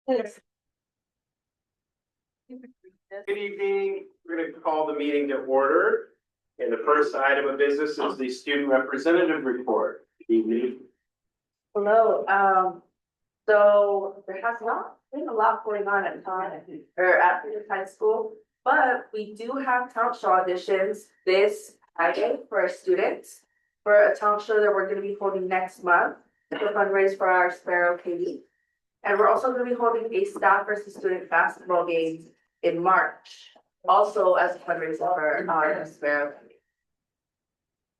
Good evening. We're going to call the meeting to order. And the first item of business is the student representative report. Good evening. Hello, so there has not been a lot going on at Peters High School, but we do have talent show auditions this Friday for our students for a talent show that we're gonna be holding next month to fundraise for our Sparrow KD. And we're also gonna be holding a staff versus student basketball game in March, also as a fundraiser for our Sparrow KD.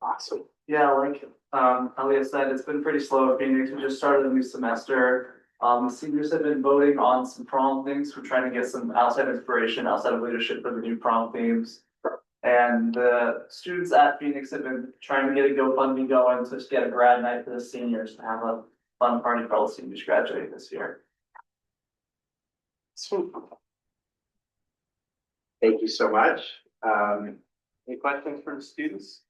Awesome. Yeah, like Elliot said, it's been pretty slow at Phoenix. We just started a new semester. The seniors have been voting on some prom things. We're trying to get some outside inspiration, outside of leadership for the new prom themes. And the students at Phoenix have been trying to get a GoFundMe going to get a grad night for the seniors to have a fun party for all the seniors graduating this year. Thank you so much. Any questions from students?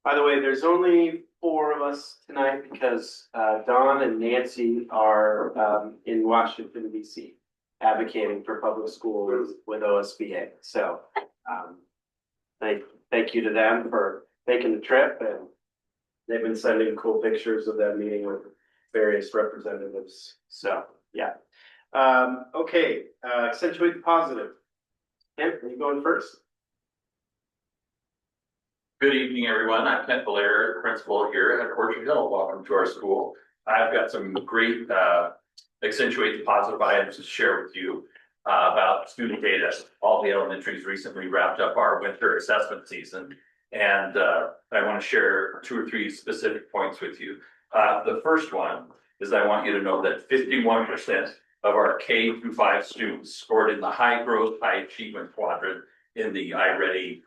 By the way, there's only 4 of us tonight because Dawn and Nancy are in Washington, D.C. advocating for public schools with OSBA. So thank you to them for making the trip, and they've been sending cool pictures of them meeting with various representatives. So yeah. Okay, accentuate the positive. Kent, are you going first? Good evening, everyone. I'm Kent Belair, principal here at Orchard Hill. Welcome to our school. I've got some great accentuate the positive items to share with you about student data. All the elementaries recently wrapped up our winter assessment season, and I want to share 2 or 3 specific points with you. The first one is I want you to know that 51% of our K through 5 students scored in the high growth, high achievement quadrant in the iReady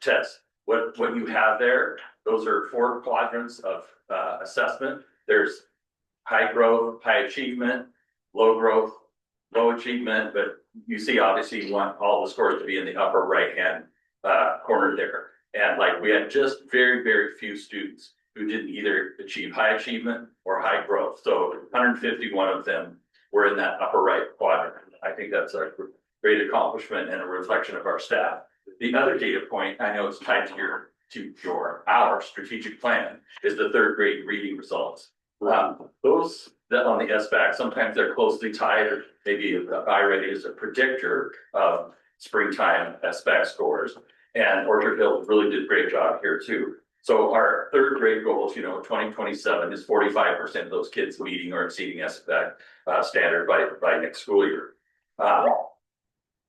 test. What you have there, those are 4 quadrants of assessment. There's high growth, high achievement, low growth, low achievement, but you see, obviously you want all the scores to be in the upper right-hand corner there. And like we had just very, very few students who didn't either achieve high achievement or high growth. So 151 of them were in that upper right quadrant. I think that's a great accomplishment and a reflection of our staff. The other data point, I know it's tied to our strategic plan, is the 3rd grade reading results. Those that on the SBAC, sometimes they're closely tied, or maybe iReady is a predictor of springtime SBAC scores. And Orchard Hill really did a great job here too. So our 3rd grade goals, 2027 is 45% of those kids meeting or exceeding SBAC standard by next school year.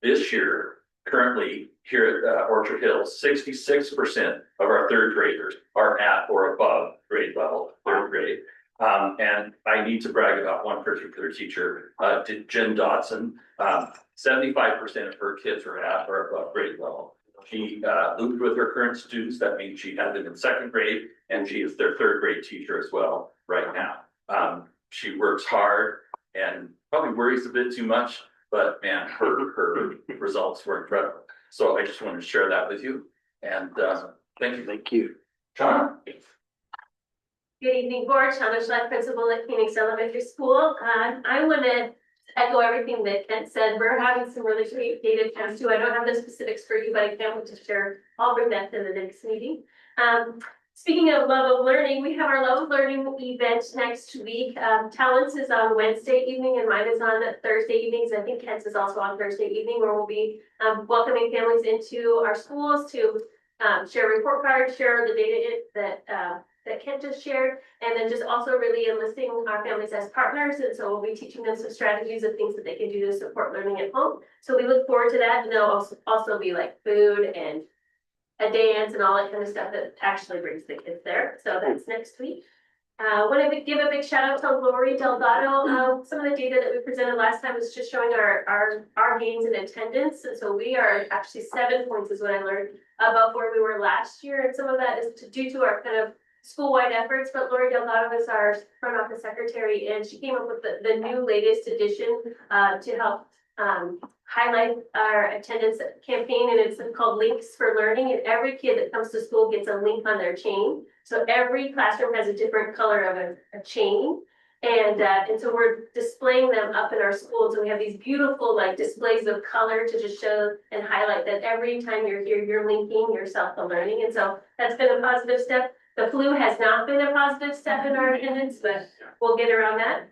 This year, currently here at Orchard Hill, 66% of our 3rd graders are at or above grade level, 3rd grade. And I need to brag about one particular teacher, Jen Dodson. 75% of her kids are at or above grade level. She looped with her current students. That means she had them in 2nd grade, and she is their 3rd grade teacher as well right now. She works hard and probably worries a bit too much, but man, her results were incredible. So I just wanted to share that with you. And thank you. Thank you. Shauna? Good evening, board. Shauna Schleck, principal at Phoenix Elementary School. I want to echo everything that Kent said. We're having some really great data counts too. I don't have the specifics for you, but I can't wait to share. I'll bring that to the next meeting. Speaking of Love of Learning, we have our Love of Learning event next week. Talents is on Wednesday evening and mine is on Thursday evenings. I think Kent's is also on Thursday evening, where we'll be welcoming families into our schools to share report cards, share the data that Kent just shared, and then just also really enlisting our families as partners. And so we'll be teaching them some strategies of things that they can do to support learning at home. So we look forward to that. And there'll also be like food and a dance and all that kind of stuff that actually brings the kids there. So that's next week. I want to give a big shout out to Lori Delgado. Some of the data that we presented last time was just showing our gains in attendance. And so we are actually 7 points is what I learned above where we were last year. And some of that is due to our kind of school-wide efforts, but Lori Delgado is our front office secretary, and she came up with the new latest edition to help highlight our attendance campaign, and it's called Links for Learning. And every kid that comes to school gets a link on their chain. So every classroom has a different color of a chain. And so we're displaying them up in our schools, and we have these beautiful like displays of color to just show and highlight that every time you're here, you're linking yourself to learning. And so that's been a positive step. The flu has not been a positive step in our attendance, but we'll get around that.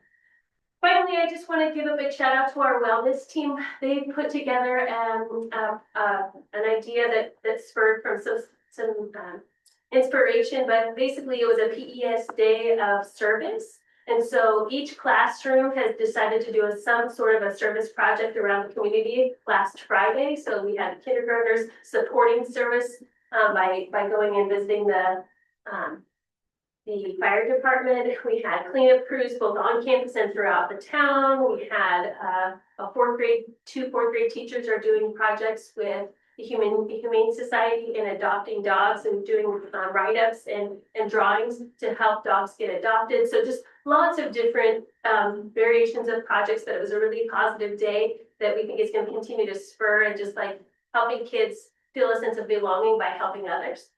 Finally, I just want to give a big shout out to our wellness team. They put together an idea that spurred from some inspiration, but basically it was a PES day of service. And so each classroom has decided to do some sort of a service project around the community last Friday. So we had kindergartners supporting service by going and visiting the fire department. We had cleanup crews both on campus and throughout the town. We had two fourth grade teachers are doing projects with the Humane Society in adopting dogs and doing write-ups and drawings to help dogs get adopted. So just lots of different variations of projects, but it was a really positive day that we think is going to continue to spur and just like helping kids feel a sense of belonging by helping others.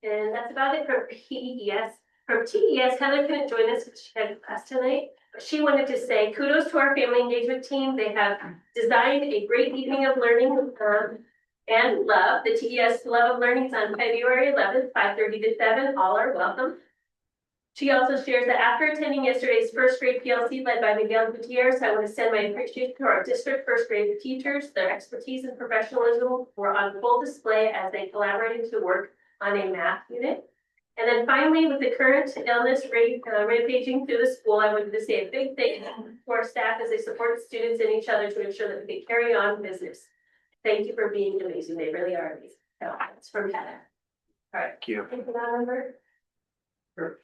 And that's about it for PES. From TES, Heather couldn't join us because she had class tonight, but she wanted to say kudos to our family engagement team. They have designed a great evening of learning and love. The TES Love of Learning is on February 11th, 5:30 to 7. All are welcome. She also shares that after attending yesterday's first grade PLC led by Miguel Gutierrez, I want to send my appreciation to our district first grade teachers. Their expertise and professionalism were on full display as they collaborated to work on a math unit. And then finally, with the current illness rate rampaging through the school, I wanted to say a big thank you to our staff as they support students and each other to ensure that we can carry on business. Thank you for being amazing. They really are amazing. So that's from Heather. All right. Thank you. Thank you, Member. Good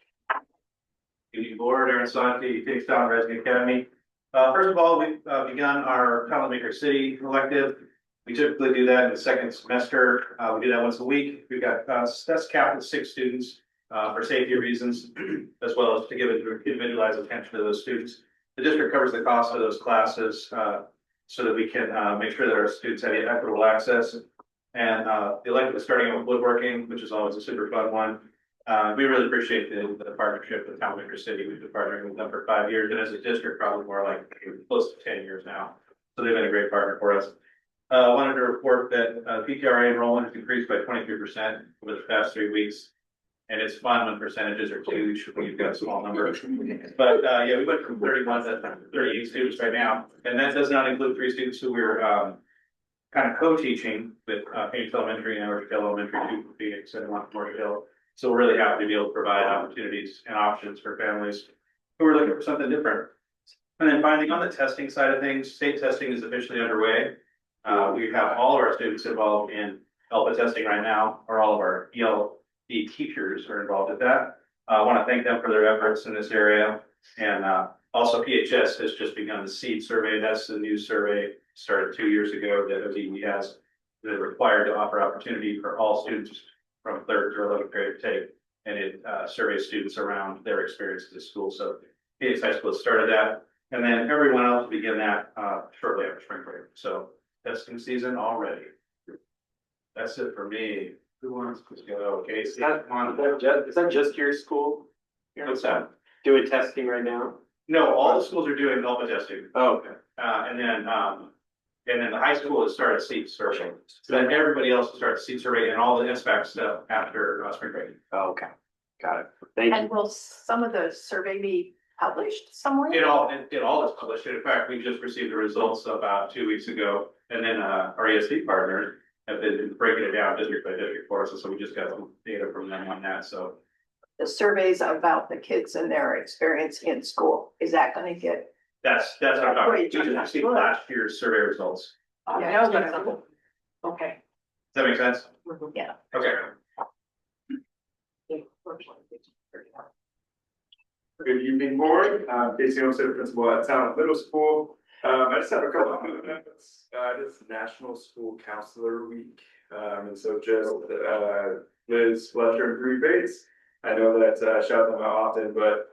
evening, board, Aaron Santi, Phoenix Town Resident Academy. First of all, we've begun our Talent Maker City elective. We typically do that in the second semester. We do that once a week. We've got, that's capped at 6 students for safety reasons, as well as to give individualized attention to those students. The district covers the cost of those classes so that we can make sure that our students have equitable access. And the elective is starting out with woodworking, which is always a super fun one. We really appreciate the partnership with Talent Maker City. We've been partnering with them for 5 years, and as a district, probably more like close to 10 years now. So they've been a great partner for us. Wanted to report that PTRA enrollment has increased by 23% over the past 3 weeks. And it's fun when percentages are huge when you've got a small number. But yeah, we went from 31 to 38 students right now. And that does not include 3 students who we're kind of co-teaching with Phoenix Elementary and Orchard Hill Elementary, 2 for Phoenix and 1 for Orchard Hill. So we're really happy to be able to provide opportunities and options for families who are looking for something different. And then finally, on the testing side of things, state testing is officially underway. We have all of our students involved in ELPA testing right now, or all of our ELD teachers are involved with that. I want to thank them for their efforts in this area. And also PHS has just begun the SEED survey. That's the new survey started 2 years ago that ODE has. They're required to offer opportunity for all students from 3rd through 11th grade to take. And it surveys students around their experience at the school. So Phoenix High School started that. And then everyone else began that shortly after spring break. So testing season already. That's it for me. Who wants to go? Okay, Is that just your school? what's that? Doing testing right now? No, all the schools are doing ELPA testing. Oh, okay. And then the high school has started seat survey. So then everybody else will start seat survey and all the SBAC stuff after spring break. Oh, okay. Got it. Thank And you. will some of the survey be published somewhere? It all is published. In fact, we just received the results about 2 weeks ago. And then our ESD partners have been breaking it down district by district for us. So we just got some data from them on that. So The surveys about the kids and their experience in school, is that gonna get? that's what I'm talking. Great. We just received last year's survey results. Yeah. Okay. Does that make sense? Yeah. Okay. Good evening, board. Casey Olmstead, principal at Talent Middle School. I just have a couple of announcements. It is National School Counselor Week. And so just Liz Fletcher and Bree Bates. I know that shout them out often, but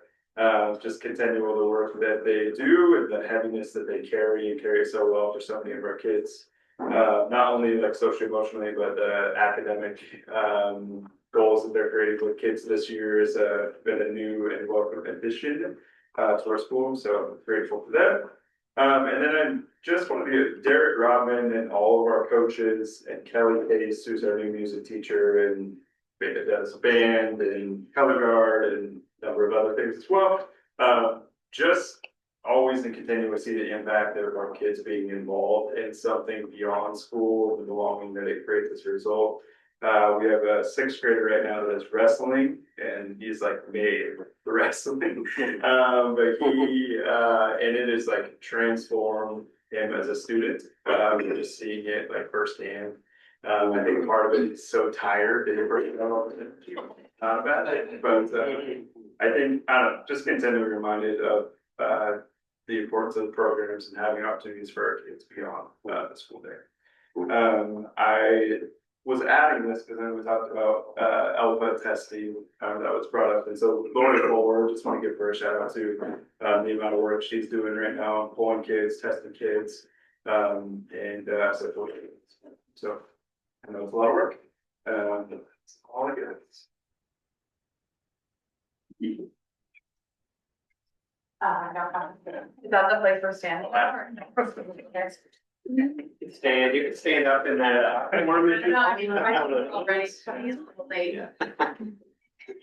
just continuing the work that they do and the heaviness that they carry and carry so well for so many of our kids. Not only like socially, emotionally, but academic goals that they're creating with kids this year has been a new and welcome addition. to our school, so I'm grateful for them. And then I just want to be Derek Rodman and all of our coaches and Kelly Case, who's our new music teacher and does band and color guard and a number of other things as well. Just always and continue to see the impact of our kids being involved in something beyond school, the belonging that it creates as a result. We have a sixth grader right now that is wrestling, and he's like made for wrestling. But he and it is like transformed him as a student. Just seeing it like firsthand. I think part of it is so tired that you're not about it, but I think just continually reminded of the importance of the programs and having opportunities for our kids beyond the school day. I was adding this because then we talked about ELPA testing that was brought up, and so Lauren Forward, just want to give her a shout out to the amount of work she's doing right now, pulling kids, testing kids, and so I know it's a lot of work. That's all I got. Is that the place we're standing? You can stand up in that.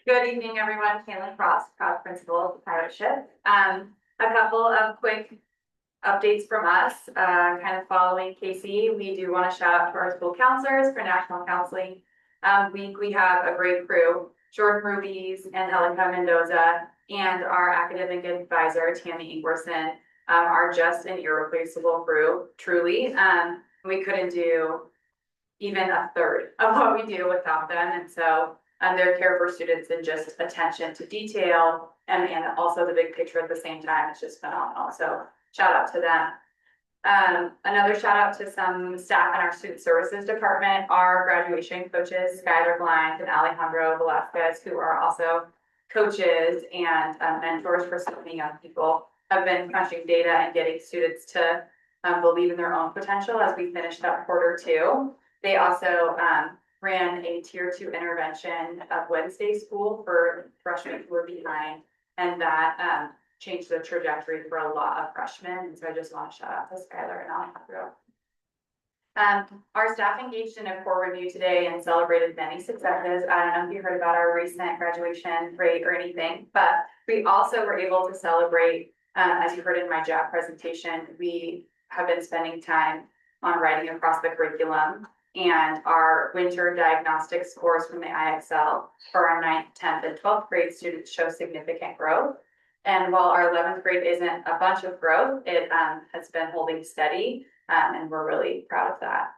Good evening, everyone. Caitlin Frost, proud principal of the Pirate Ship. A couple of quick updates from us, kind of following Casey. We do want to shout out to our school counselors for National Counseling Week. We have a great crew, Jordan Rubies and Helica Mendoza, and our academic advisor, Tammy Ingwerson, are just an irreplaceable crew, truly. We couldn't do even a third of what we do without them. And so their care for students and just attention to detail and also the big picture at the same time is just phenomenal. So shout out to them. Another shout out to some staff in our student services department, our graduation coaches, Skylar Blind and Alejandro Velasquez, who are also coaches and mentors for so many young people, have been crunching data and getting students to believe in their own potential as we finished up Q2. They also ran a tier 2 intervention of Wednesday school for freshmen who were behind, and that changed the trajectory for a lot of freshmen. And so I just want to shout out to Skylar and Alejandro. Our staff engaged in a core review today and celebrated many successes. I don't know if you heard about our recent graduation rate or anything, but we also were able to celebrate, as you heard in my JAP presentation, we have been spending time on writing across the curriculum, and our winter diagnostic scores from the IXL for our 9th, 10th, and 12th grade students show significant growth. And while our 11th grade isn't a bunch of growth, it has been holding steady, and we're really proud of that.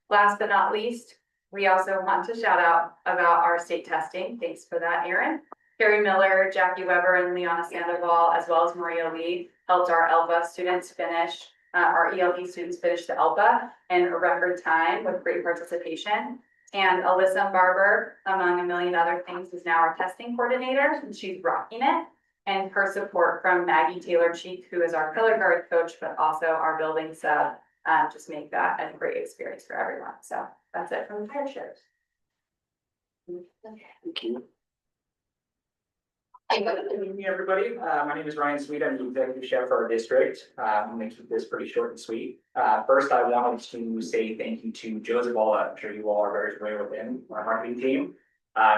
Last but not least, we also want to shout out about our state testing. Thanks for that, Erin. Carrie Miller, Jackie Weber, and Liana Sandoval, as well as Maria Lee, helped our ELPA students finish, our ELD students finish the ELPA in a record time with great participation. And Alyssa Barber, among a million other things, is now our testing coordinator, and she's rocking it. And her support from Maggie Taylor-Cheek, who is our color guard coach, but also our building sub, just make that a great experience for everyone. So that's it from the Pirate Ship. Thank you. Good evening, everybody. My name is Ryan Sweet. I'm the executive chef for our district. I'm going to keep this pretty short and sweet. First, I wanted to say thank you to Joe Zavala. I'm sure you all are very familiar with him, our marketing team.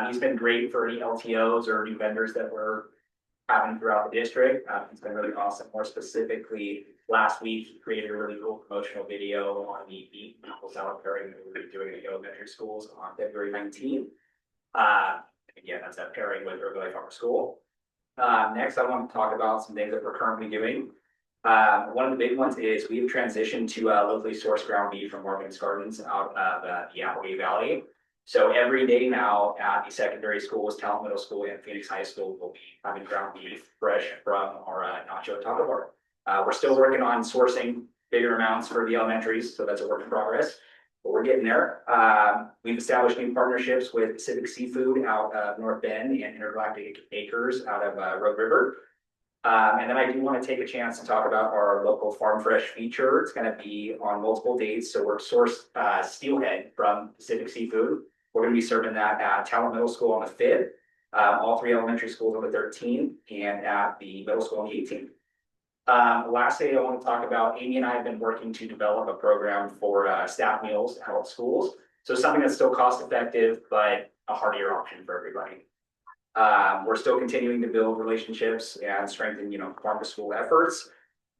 He's been great for any LTOs or new vendors that we're having throughout the district. It's been really awesome. More specifically, last week, he created a really cool promotional video on the beef apple salad pairing that we're doing at elementary schools on February 19th. Again, that's that pairing with Early Life Farm School. Next, I want to talk about some things that we're currently doing. One of the big ones is we've transitioned to locally sourced ground beef from Morgan's Gardens out of the Applegate Valley. So every day now at the secondary schools, Talent Middle School and Phoenix High School will be having ground beef fresh from our Nacho Taco Bar. We're still working on sourcing bigger amounts for the elementaries, so that's a work in progress. But we're getting there. We've established new partnerships with Pacific Seafood out of North Bend and Intergalactic Acres out of Road River. And then I do want to take a chance to talk about our local Farm Fresh feature. It's going to be on multiple dates. So we're sourced steelhead from Pacific Seafood. We're going to be serving that at Talent Middle School on the 5th. all three elementary schools on the 13th and at the middle school on the 18th. Lastly, I want to talk about Amy and I have been working to develop a program for staff meals at all schools. So something that's still cost effective, but a heartier option for everybody. We're still continuing to build relationships and strengthen, farm to school efforts.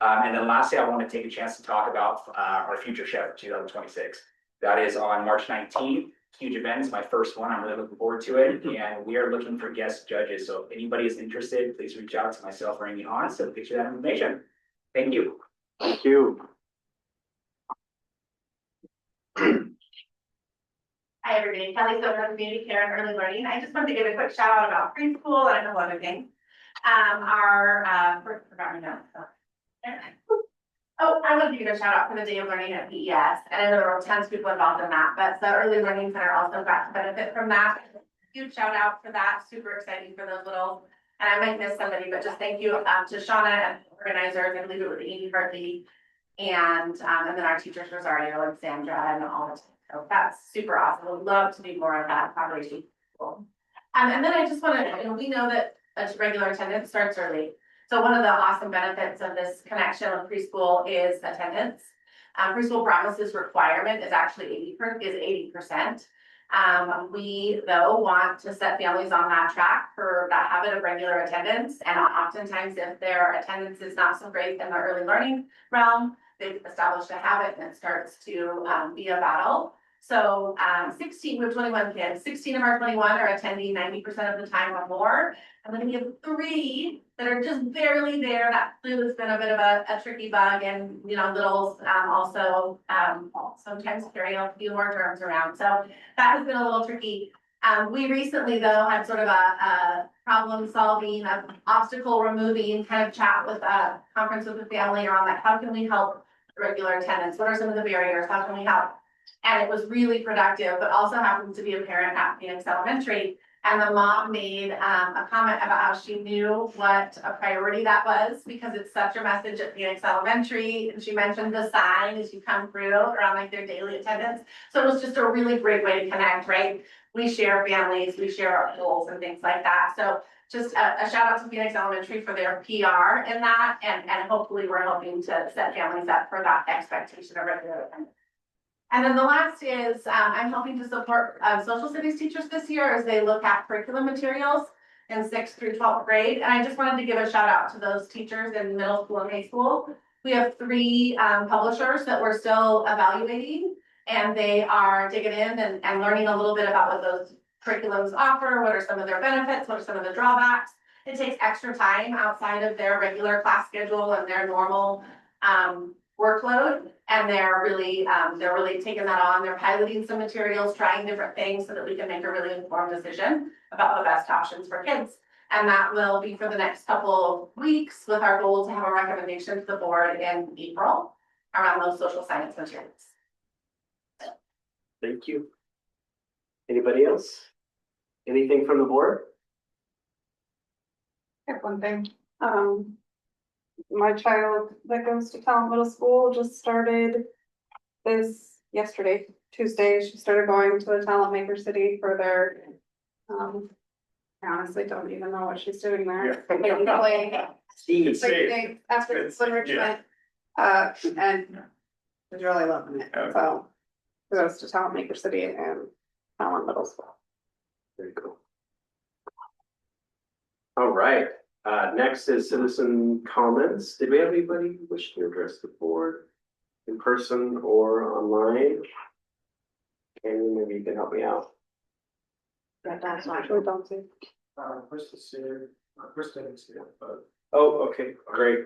And then lastly, I want to take a chance to talk about our future chef for 2026. That is on March 19th. Huge event, it's my first one. I'm really looking forward to it. And we are looking for guest judges. So if anybody is interested, please reach out to myself or Amy Hans to get you that information. Thank you. Thank you. Hi, everybody. Kelly Silver, Community Care and Early Learning. I just wanted to give a quick shout out about preschool and a couple other things. Forgot my notes. Oh, I wanted to give a shout out for the Day of Learning at PES. And I know there were tons of people involved in that, but the Early Learning Center also got to benefit from that. Huge shout out for that. Super exciting for those little, and I might miss somebody, but just thank you to Shauna and organizers. I believe it was Amy Hartley and then our teachers Rosario and Sandra and all of. So that's super awesome. We'd love to do more of that collaboration. Cool. And then I just want to, we know that regular attendance starts early. So one of the awesome benefits of this connection with preschool is attendance. Preschool promises requirement is actually 80%. We though want to set families on that track for that habit of regular attendance. And oftentimes if their attendance is not so great in the early learning realm, they've established a habit and it starts to be a battle. So 16, we have 21 kids, 16 of our 21 are attending 90% of the time or more. And then we have 3 that are just barely there. That flu has been a bit of a tricky bug, and littles also sometimes carry a few more germs around. So that has been a little tricky. We recently though had sort of a problem solving, obstacle removing kind of chat with a conference with the family around that. How can we help regular attendance? What are some of the barriers? How can we help? And it was really productive, but also happens to be a parent at Phoenix Elementary. And the mom made a comment about how she knew what a priority that was because it's such a message at Phoenix Elementary. And she mentioned the sign as you come through around like their daily attendance. So it was just a really great way to connect, right? We share families, we share our goals and things like that. So just a shout out to Phoenix Elementary for their PR in that. And hopefully we're helping to set families up for that expectation of regular attendance. And then the last is I'm helping to support social studies teachers this year as they look at curriculum materials in 6th through 12th grade. And I just wanted to give a shout out to those teachers in middle school and high school. We have 3 publishers that we're still evaluating, and they are digging in and learning a little bit about what those curriculums offer, what are some of their benefits, what are some of the drawbacks. It takes extra time outside of their regular class schedule and their normal workload, and they're really taking that on. They're piloting some materials, trying different things so that we can make a really informed decision about the best options for kids. And that will be for the next couple of weeks with our goal to have a recommendation to the board in April around those social science materials. Thank you. Anybody else? Anything from the board? I have one thing. My child that goes to Talent Middle School just started this yesterday, Tuesday. She started going to the Talent Maker City for their, I honestly don't even know what she's doing there. Steve. Like after enrichment, and she's really loving it. So she goes to Talent Maker City and Talent Middle School. Very cool. All right. Next is citizen comments. Did we have anybody who wished to address the board in person or online? And maybe you can help me out. That's actually don't see. Kristen's here, Kristen's here, but. Oh, okay, great.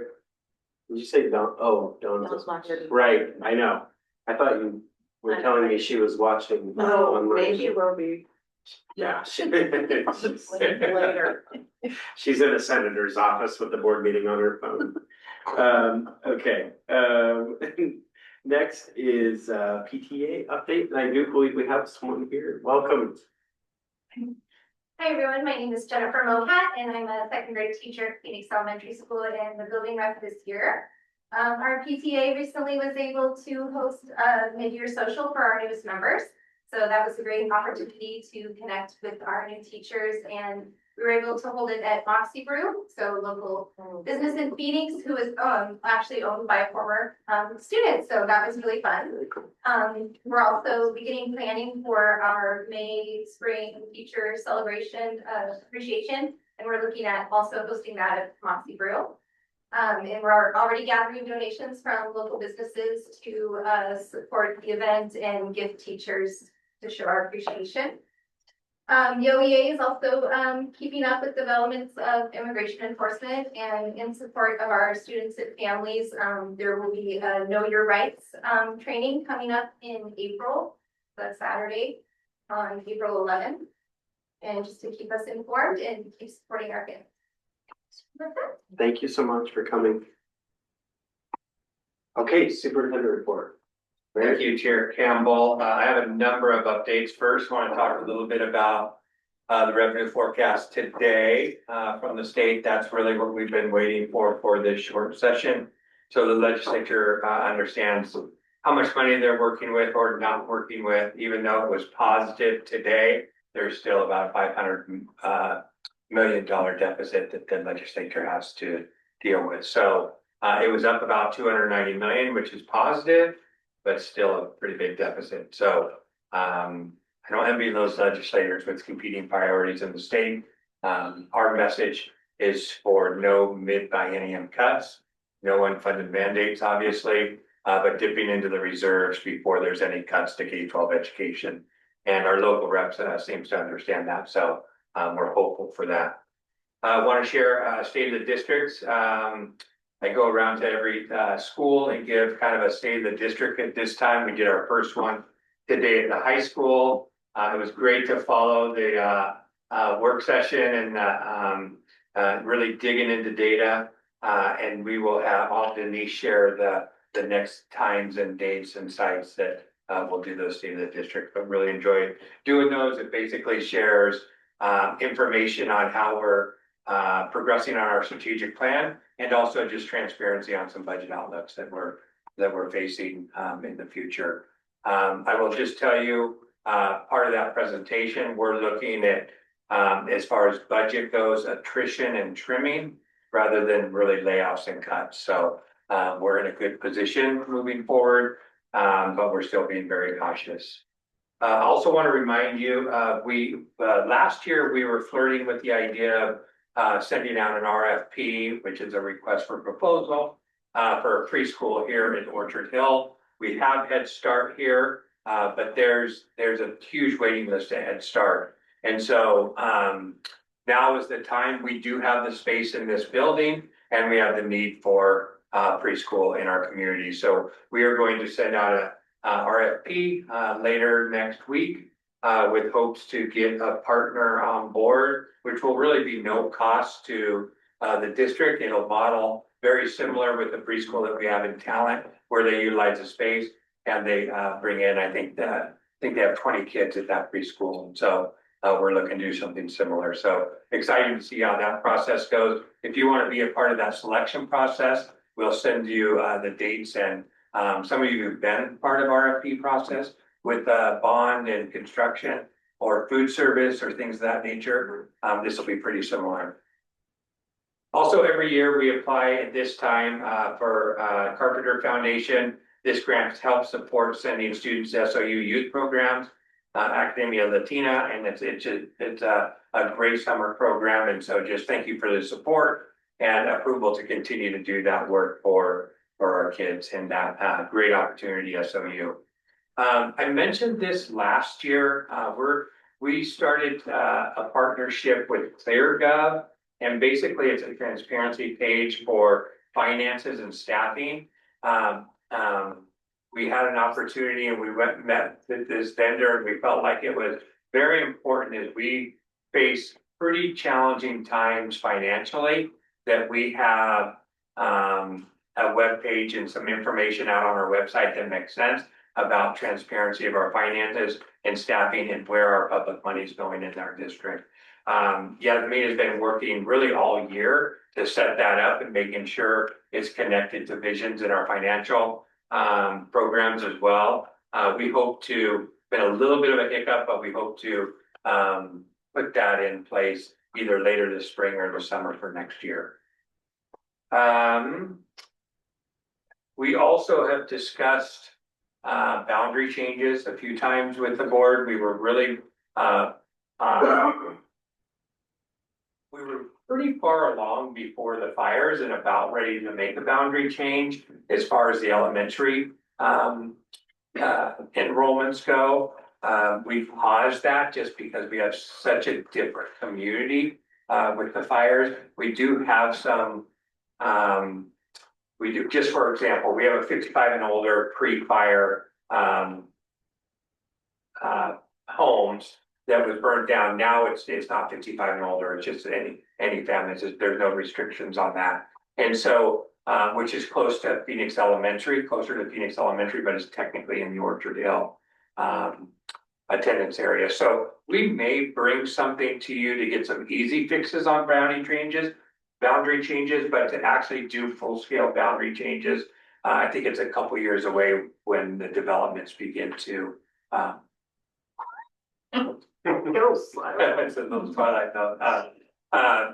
Did you say Dawn? Oh, Dawn's not here. right, I know. I thought you were telling me she was watching. online. Maybe will be. Yeah. Later. She's in a senator's office with the board meeting on her phone. Okay. Next is PTA update, and I do believe we have someone here. Welcome. Hi everyone, my name is Jennifer Mohat and I'm a second grade teacher at Phoenix Elementary School and the building rep this year. Our PTA recently was able to host a mid-year social for our newest members. So that was a great opportunity to connect with our new teachers and we were able to hold it at Moxie Brew, so local business in Phoenix, who is actually owned by a former student, so that was really fun. We're also beginning planning for our May spring teacher celebration of appreciation, and we're looking at also hosting that at Moxie Brew. And we're already gathering donations from local businesses to support the event and give teachers to show our appreciation. UEA is also keeping up with developments of immigration enforcement, and in support of our students and families, there will be a Know Your Rights training coming up in April. That's Saturday on April 11th. And just to keep us informed and keep supporting our kids. That's it. Thank you so much for coming. Okay, superintendent report. Thank you, Chair Campbell. I have a number of updates. First, I want to talk a little bit about the revenue forecast today from the state. That's really what we've been waiting for this short session. So the legislature understands how much money they're working with or not working with. Even though it was positive today, there's still about $500 million deficit that the legislature has to deal with. So it was up about 290 million, which is positive, but still a pretty big deficit. So I don't envy those legislators with competing priorities in the state. Our message is for no mid-biennium cuts, no unfunded mandates, obviously, but dipping into the reserves before there's any cuts to K-12 education. And our local reps seems to understand that. So we're hopeful for that. I want to share state of the districts. I go around to every school and give kind of a state of the district. At this time, we did our first one today at the high school. It was great to follow the work session and really digging into data. And we will have Denise share the next times and dates and sites that we'll do those state of the district. But really enjoyed doing those. It basically shares information on how we're progressing on our strategic plan, and also just transparency on some budget outlooks that we're facing in the future. I will just tell you, part of that presentation, we're looking at as far as budget goes, attrition and trimming rather than really layoffs and cuts. So we're in a good position moving forward, but we're still being very cautious. I also want to remind you, last year we were flirting with the idea of sending out an RFP, which is a request for proposal for a preschool here in Orchard Hill. We have Head Start here, but there's a huge waiting list to Head Start. And so now is the time. We do have the space in this building, and we have the need for preschool in our community. So we are going to send out a RFP later next week with hopes to get a partner on board, which will really be no cost to the district. It'll model very similar with the preschool that we have in Talent, where they utilize the space and they bring in, I think they have 20 kids at that preschool. So we're looking to do something similar. So excited to see how that process goes. If you want to be a part of that selection process, we'll send you the dates, and some of you who've been part of RFP process with bond and construction or food service or things of that nature, this will be pretty similar. Also, every year we apply at this time for Carpenter Foundation. This grant helps support sending students to SOU youth programs, Academia Latina, and it's a great summer program. And so just thank you for the support and approval to continue to do that work for our kids and that great opportunity, SOU. I mentioned this last year. We started a partnership with ClearGov, and basically it's a transparency page for finances and staffing. We had an opportunity and we went and met with this vendor, and we felt like it was very important as we face pretty challenging times financially, that we have a web page and some information out on our website that makes sense about transparency of our finances and staffing and where our public money is going in our district. Yasmin has been working really all year to set that up and making sure it's connected to visions in our financial programs as well. We hope to, been a little bit of a hiccup, but we hope to put that in place either later this spring or the summer for next year. We also have discussed boundary changes a few times with the board. We were really we were pretty far along before the fires and about ready to make a boundary change as far as the elementary enrollments go. We've paused that just because we have such a different community with the fires. We do have some we do, just for example, we have a 55 and older pre-fire homes that was burned down. Now it's not 55 and older, it's just any family, there's no restrictions on that. And so, which is close to Phoenix Elementary, closer to Phoenix Elementary, but it's technically in the Orchard Hill attendance area. So we may bring something to you to get some easy fixes on boundary changes, but to actually do full-scale boundary changes, I think it's a couple years away when the developments begin to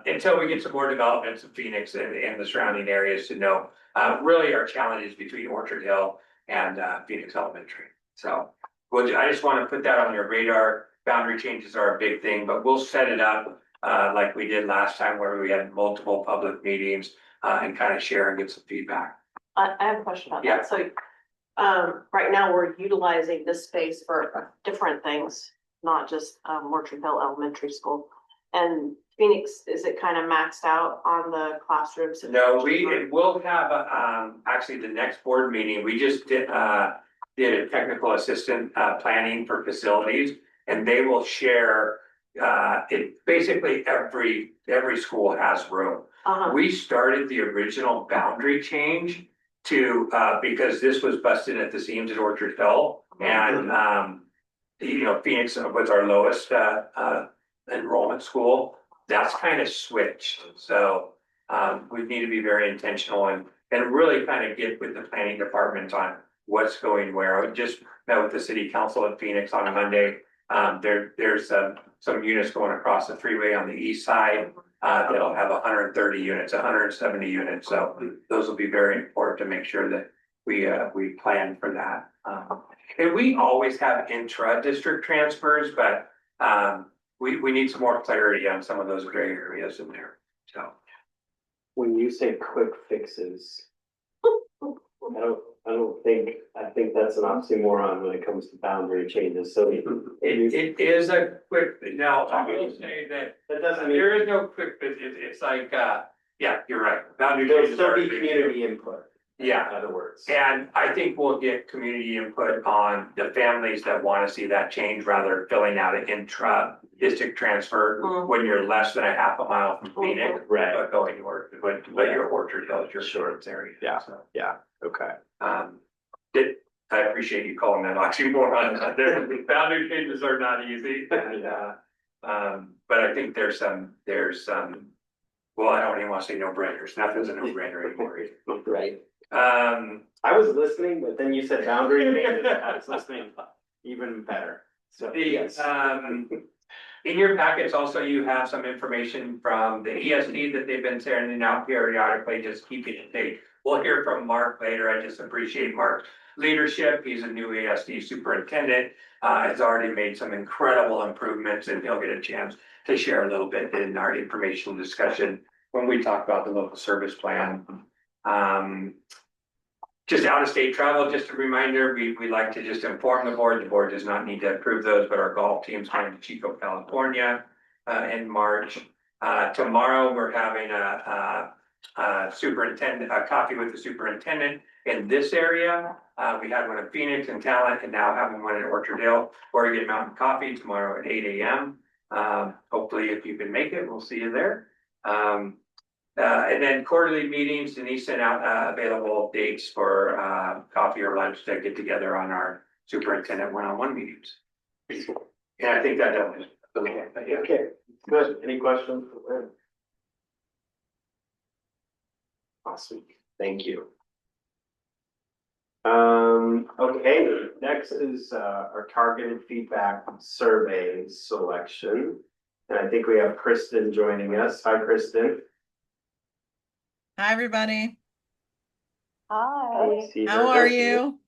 until we get some more developments in Phoenix and the surrounding areas to know really our challenges between Orchard Hill and Phoenix Elementary. So I just want to put that on your radar. Boundary changes are a big thing, but we'll set it up like we did last time where we had multiple public meetings and kind of share and get some feedback. I have a question about Yeah. that. So, right now we're utilizing this space for different things, not just, Orchard Hill Elementary School. And Phoenix, is it kind of maxed out on the classrooms? No, we'll have, actually the next board meeting, we just did a technical assistant planning for facilities, and they will share basically every school has room. We started the original boundary change to because this was busted at the seams at Orchard Hill, and Phoenix was our lowest enrollment school. That's kind of switched, so we need to be very intentional and really kind of get with the planning department on what's going where. I just met with the city council in Phoenix on a Monday. There's some units going across the freeway on the east side that'll have 130 units, 170 units. So those will be very important to make sure that we plan for that. And we always have intra-district transfers, but we need some more clarity on some of those gray areas in there. So When you say quick fixes, I think that's an oxymoron when it comes to boundary changes, so. it is a quick, now, I will say that That doesn't mean, there is no quick, it's like, yeah, you're right. Boundary there'll changes still are be a big community input. Yeah. In other words. And I think we'll get community input on the families that want to see that change rather than filling out an intra-district transfer when you're less than a half a mile from Phoenix. Right. But going to work, but your Orchard Hill is your shorts area. Yeah. So, Okay. I appreciate you calling that oxymoron. The boundary changes are not easy. And, but I think there's some, well, I don't even want to say no-brainers. Nothing's a no-brainer anymore. Right. I was listening, but then you said boundary changes, I was listening even better. So, yes. In your packets also, you have some information from the ESD that they've been sending out periodically, just keeping it updated. We'll hear from Mark later. I just appreciate Mark's leadership. He's a new ESD superintendent, has already made some incredible improvements, and he'll get a chance to share a little bit in our informational discussion when we talk about the local service plan. Just out-of-state travel, just a reminder, we like to just inform the board. The board does not need to approve those, but our golf team's going to Chico, California in March. Tomorrow, we're having a coffee with the superintendent in this area. We had one in Phoenix and Talent, and now having one in Orchard Hill, Oregon Mountain Coffee tomorrow at 8 a.m. Hopefully, if you can make it, we'll see you there. And then quarterly meetings, Denise sent out available dates for coffee or lunch to get together on our superintendent one-on-one meetings. And I think that does it. Okay, good. Any questions? Awesome, thank you. Okay, next is our targeted feedback survey selection. And I think we have Kristen joining us. Hi, Kristen. Hi, everybody. Hi. See How her. are you?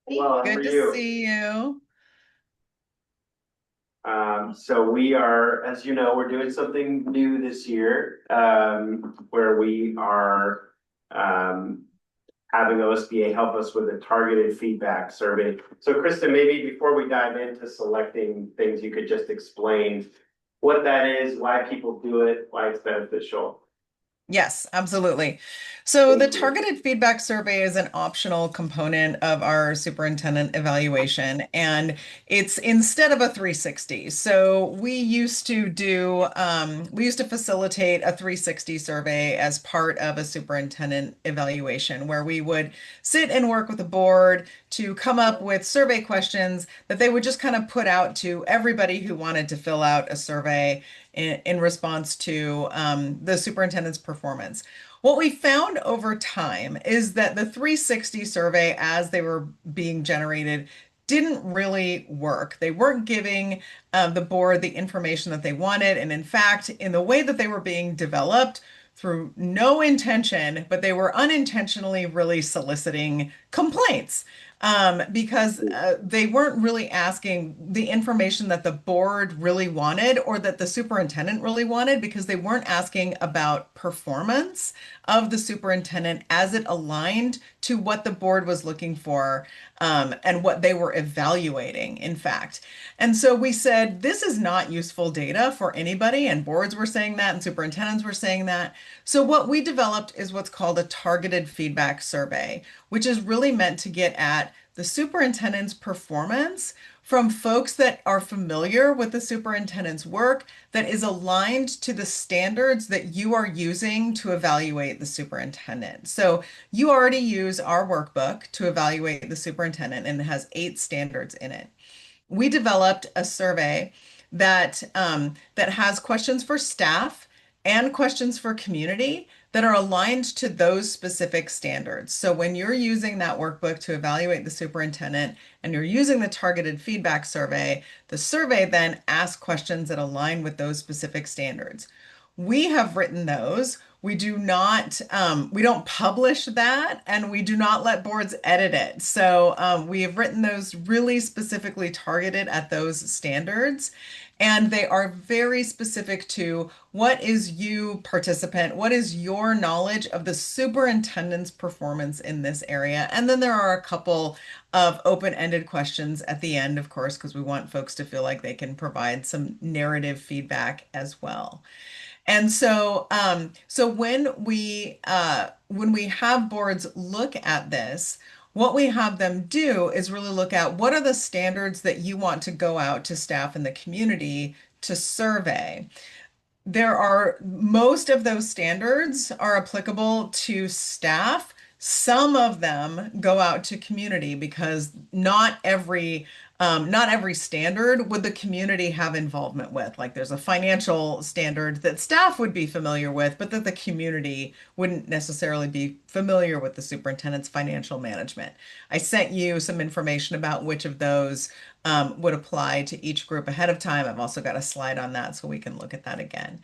Well, how Good are to you? see you. So we are, as you know, we're doing something new this year, where we are, having OSBA help us with a targeted feedback survey. So Kristen, maybe before we dive into selecting things, you could just explain what that is, why people do it, why it's beneficial. Yes, absolutely. So the Thank you. targeted feedback survey is an optional component of our superintendent evaluation, and it's instead of a 360. So we used to facilitate a 360 survey as part of a superintendent evaluation, where we would sit and work with the board to come up with survey questions that they would just kind of put out to everybody who wanted to fill out a survey in response to the superintendent's performance. What we found over time is that the 360 survey, as they were being generated, didn't really work. They weren't giving the board the information that they wanted. And in fact, in the way that they were being developed, through no intention, but they were unintentionally really soliciting complaints because they weren't really asking the information that the board really wanted or that the superintendent really wanted, because they weren't asking about performance of the superintendent as it aligned to what the board was looking for and what they were evaluating, in fact. And so we said, this is not useful data for anybody, and boards were saying that, and superintendents were saying that. So what we developed is what's called a targeted feedback survey, which is really meant to get at the superintendent's performance from folks that are familiar with the superintendent's work, that is aligned to the standards that you are using to evaluate the superintendent. So you already use our workbook to evaluate the superintendent, and it has 8 standards in it. We developed a survey that has questions for staff and questions for community that are aligned to those specific standards. So when you're using that workbook to evaluate the superintendent and you're using the targeted feedback survey, the survey then asks questions that align with those specific standards. We have written those. We don't publish that, and we do not let boards edit it. So we have written those really specifically targeted at those standards. And they are very specific to what is you, participant, what is your knowledge of the superintendent's performance in this area? And then there are a couple of open-ended questions at the end, of course, because we want folks to feel like they can provide some narrative feedback as well. And so, when we have boards look at this, what we have them do is really look at what are the standards that you want to go out to staff in the community to survey. Most of those standards are applicable to staff. Some of them go out to community, because not every standard would the community have involvement with. Like, there's a financial standard that staff would be familiar with, but that the community wouldn't necessarily be familiar with the superintendent's financial management. I sent you some information about which of those would apply to each group ahead of time. I've also got a slide on that so we can look at that again.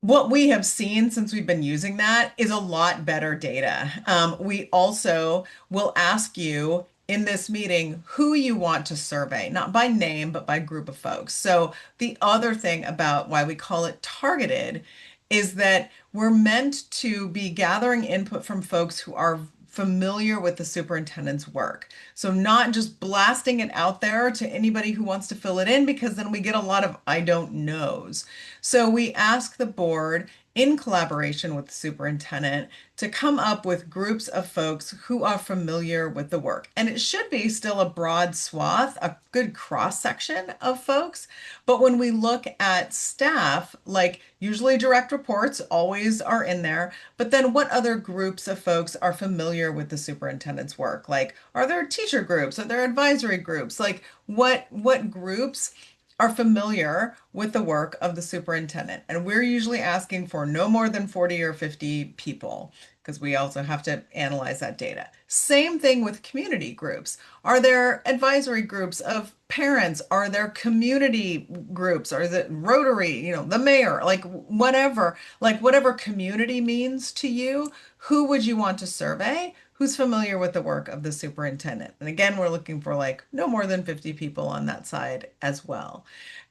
What we have seen since we've been using that is a lot better data. We also will ask you in this meeting who you want to survey, not by name, but by group of folks. So the other thing about why we call it targeted is that we're meant to be gathering input from folks who are familiar with the superintendent's work. So not just blasting it out there to anybody who wants to fill it in, because then we get a lot of I don't knows. So we ask the board, in collaboration with the superintendent, to come up with groups of folks who are familiar with the work. And it should be still a broad swath, a good cross-section of folks. But when we look at staff, like usually direct reports always are in there, but then what other groups of folks are familiar with the superintendent's work? Like, are there teacher groups? Are there advisory groups? Like, what groups are familiar with the work of the superintendent? And we're usually asking for no more than 40 or 50 people, because we also have to analyze that data. Same thing with community groups. Are there advisory groups of parents? Are there community groups? Are the Rotary, the mayor, like whatever community means to you, who would you want to survey? Who's familiar with the work of the superintendent? And again, we're looking for like no more than 50 people on that side as well.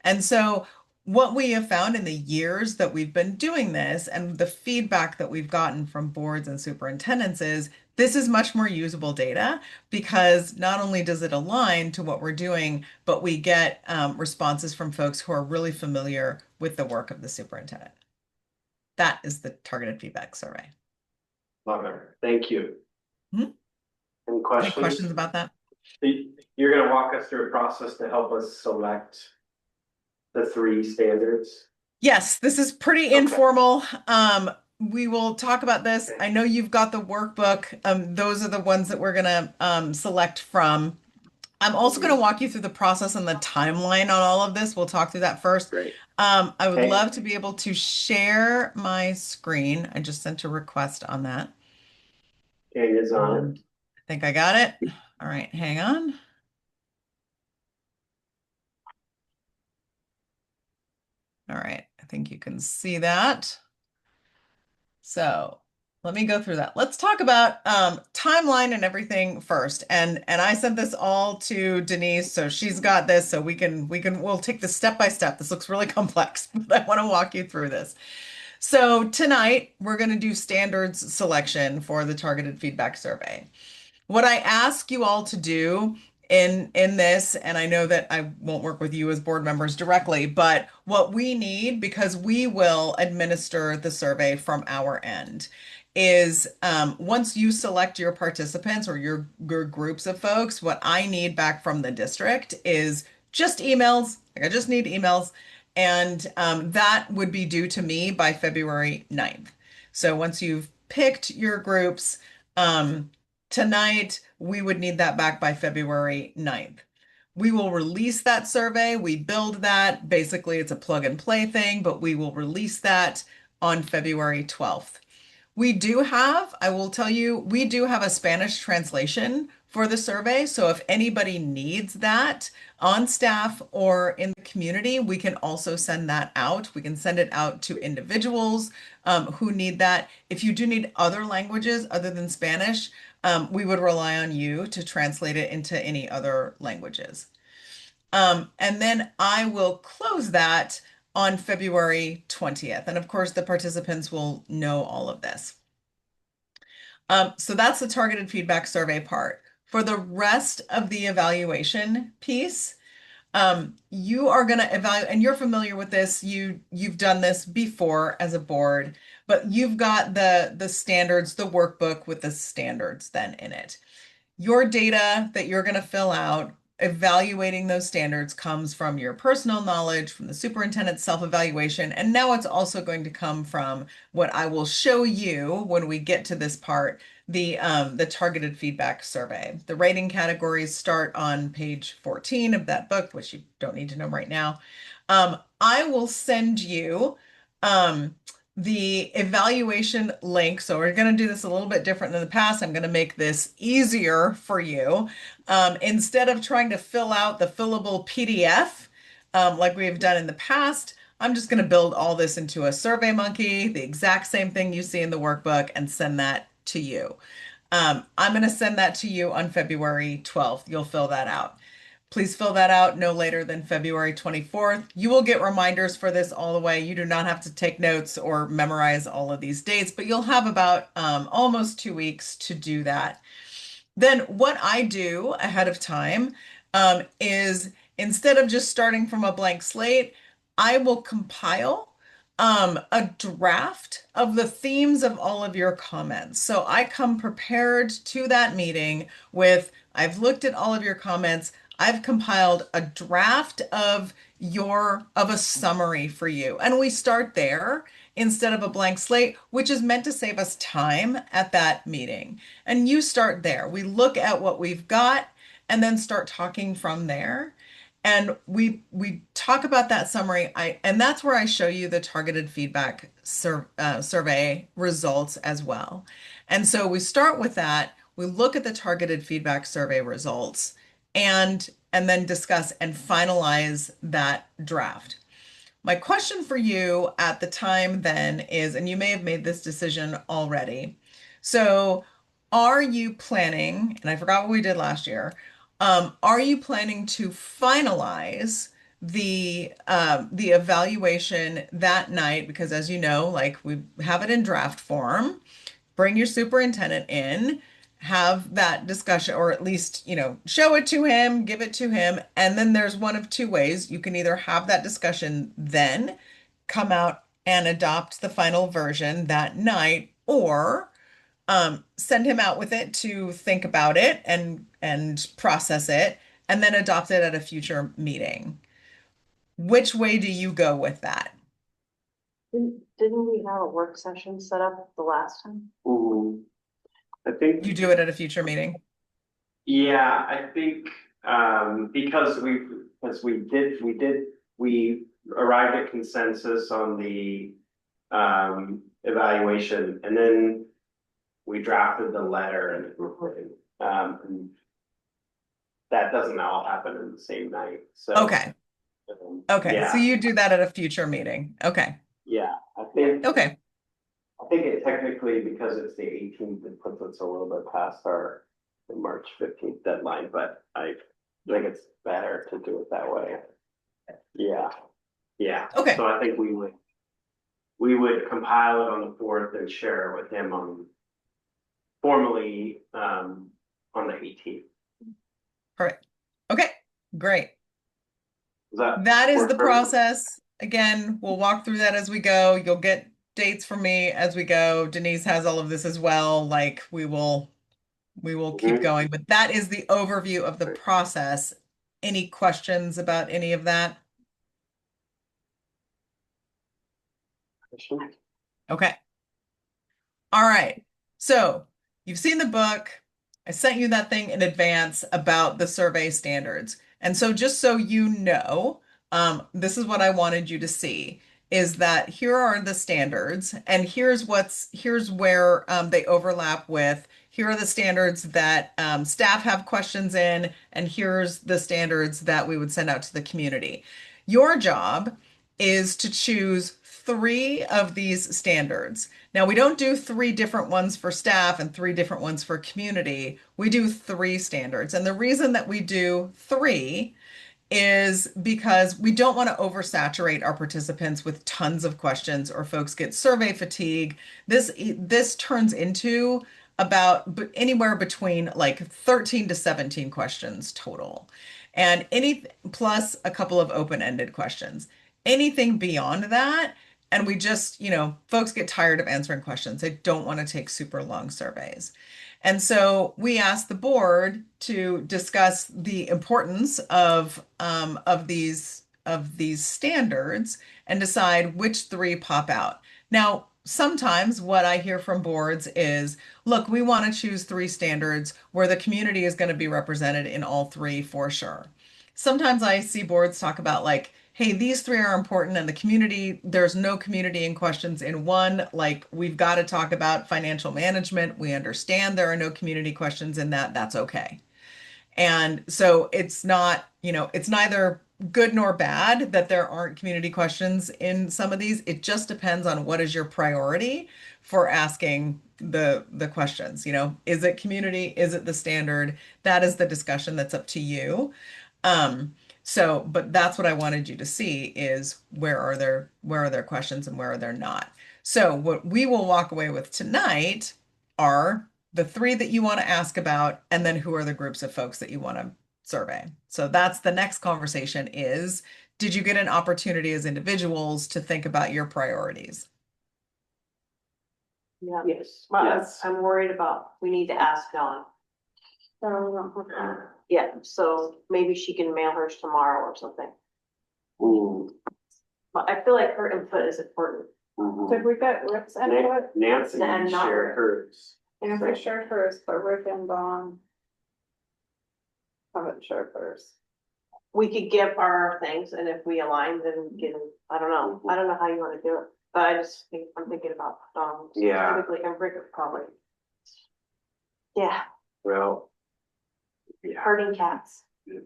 And so what we have found in the years that we've been doing this and the feedback that we've gotten from boards and superintendents is this is much more usable data because not only does it align to what we're doing, but we get responses from folks who are really familiar with the work of the superintendent. That is the targeted feedback survey. Love it. Thank you. Hmm? Any questions? Any questions about that? You're going to walk us through a process to help us select the 3 standards? Yes, this is pretty informal. We will talk about this. I know you've got the workbook. Those are the ones that we're gonna select from. I'm also going to walk you through the process and the timeline on all of this. We'll talk through that first. Great. I would Okay. love to be able to share my screen. I just sent a request on that. Okay, it's on. I think I got it. All right, hang on. All right, I think you can see that. So let me go through that. Let's talk about timeline and everything first. And I sent this all to Denise, so she's got this. So we'll take this step by step. This looks really complex, but I want to walk you through this. So tonight we're going to do standards selection for the targeted feedback survey. What I ask you all to do in this, and I know that I won't work with you as board members directly, but what we need, because we will administer the survey from our end, is once you select your participants or your groups of folks, what I need back from the district is just emails. Like I just need emails. And that would be due to me by February 9th. So once you've picked your groups, tonight, we would need that back by February 9th. We will release that survey. We build that. Basically, it's a plug and play thing, but we will release that on February 12th. I will tell you, we do have a Spanish translation for the survey. So if anybody needs that on staff or in the community, we can also send that out. We can send it out to individuals who need that. If you do need other languages other than Spanish, we would rely on you to translate it into any other languages. And then I will close that on February 20th. And of course, the participants will know all of this. So that's the targeted feedback survey part. For the rest of the evaluation piece, you are going to evaluate, and you're familiar with this, you've done this before as a board, but you've got the standards, the workbook with the standards then in it. Your data that you're going to fill out, evaluating those standards comes from your personal knowledge, from the superintendent's self-evaluation, and now it's also going to come from what I will show you when we get to this part, the targeted feedback survey. The rating categories start on page 14 of that book, which you don't need to know right now. I will send you the evaluation link. So we're going to do this a little bit different than the past. I'm going to make this easier for you. Instead of trying to fill out the fillable PDF like we have done in the past, I'm just going to build all this into a SurveyMonkey, the exact same thing you see in the workbook, and send that to you. I'm going to send that to you on February 12th. You'll fill that out. Please fill that out no later than February 24th. You will get reminders for this all the way. You do not have to take notes or memorize all of these dates, but you'll have about almost 2 weeks to do that. Then what I do ahead of time is instead of just starting from a blank slate, I will compile a draft of the themes of all of your comments. So I come prepared to that meeting with, I've looked at all of your comments. I've compiled a draft of a summary for you. And we start there instead of a blank slate, which is meant to save us time at that meeting. And you start there. We look at what we've got and then start talking from there. And we talk about that summary. And that's where I show you the targeted feedback survey results as well. And so we start with that, we look at the targeted feedback survey results and then discuss and finalize that draft. My question for you at the time then is, and you may have made this decision already. So are you planning, and I forgot what we did last year, are you planning to finalize the evaluation that night? Because as you know, like we have it in draft form, bring your superintendent in, have that discussion, or at least, show it to him, give it to him. And then there's one of two ways. You can either have that discussion then, come out and adopt the final version that night, or send him out with it to think about it and process it, and then adopt it at a future meeting. Which way do you go with that? Didn't we have a work session set up the last time? I think. You do it at a future meeting? Yeah, I think, because we arrived at consensus on the, evaluation, and then we drafted the letter and that doesn't all happen in the same night, so. Okay, so Yeah, you do that at a future meeting. Okay, yeah, I think okay. it technically, because it's the 18th, it puts us a little bit past our March 15th deadline, but I think it's better to do it that way. Yeah. Okay. So I think we would compile it on the 4th and share it with him formally, on the 18th. Perfect. Okay, great. Does That is work the for you? process. Again, we'll walk through that as we go. You'll get dates from me as we go. Denise has all of this as well. Like we will keep going, but that is the overview of the process. Any questions about any of that? Okay. All right. So you've seen the book. I sent you that thing in advance about the survey standards. And so just so you know, this is what I wanted you to see is that here are the standards and here's where they overlap with. Here are the standards that staff have questions in, and here's the standards that we would send out to the community. Your job is to choose 3 of these standards. Now, we don't do 3 different ones for staff and 3 different ones for community. We do 3 standards. And the reason that we do 3 is because we don't want to oversaturate our participants with tons of questions or folks get survey fatigue. This turns into about anywhere between like 13 to 17 questions total. And plus a couple of open-ended questions. Anything beyond that, and we just, folks get tired of answering questions. They don't want to take super long surveys. And so we asked the board to discuss the importance of these standards and decide which 3 pop out. Now, sometimes what I hear from boards is, look, we want to choose 3 standards where the community is going to be represented in all 3 for sure. Sometimes I see boards talk about like, hey, these 3 are important and the community, there's no community in questions in one, like we've got to talk about financial management. We understand there are no community questions in that, that's okay. And so it's not, it's neither good nor bad that there aren't community questions in some of these. It just depends on what is your priority for asking the questions. Is it community? Is it the standard? That is the discussion that's up to you. But that's what I wanted you to see is where are their questions and where are there not. So what we will walk away with tonight are the 3 that you want to ask about, and then who are the groups of folks that you want to survey. So that's the next conversation is, did you get an opportunity as individuals to think about your priorities? Yeah. Yes. I'm worried about, we need to ask Dawn. Yeah, so maybe she can mail hers tomorrow or something. But I feel like her input is important. Did we get Rick's input? Nancy And not shared Rick. hers. Nancy shared hers, but Rick and Dawn haven't shared hers. We could give our things, and if we align, then give, I don't know how you want to do it. But I'm thinking about Dawn Yeah. specifically, and Rick probably. Yeah, Well. Yeah, herding cats. Is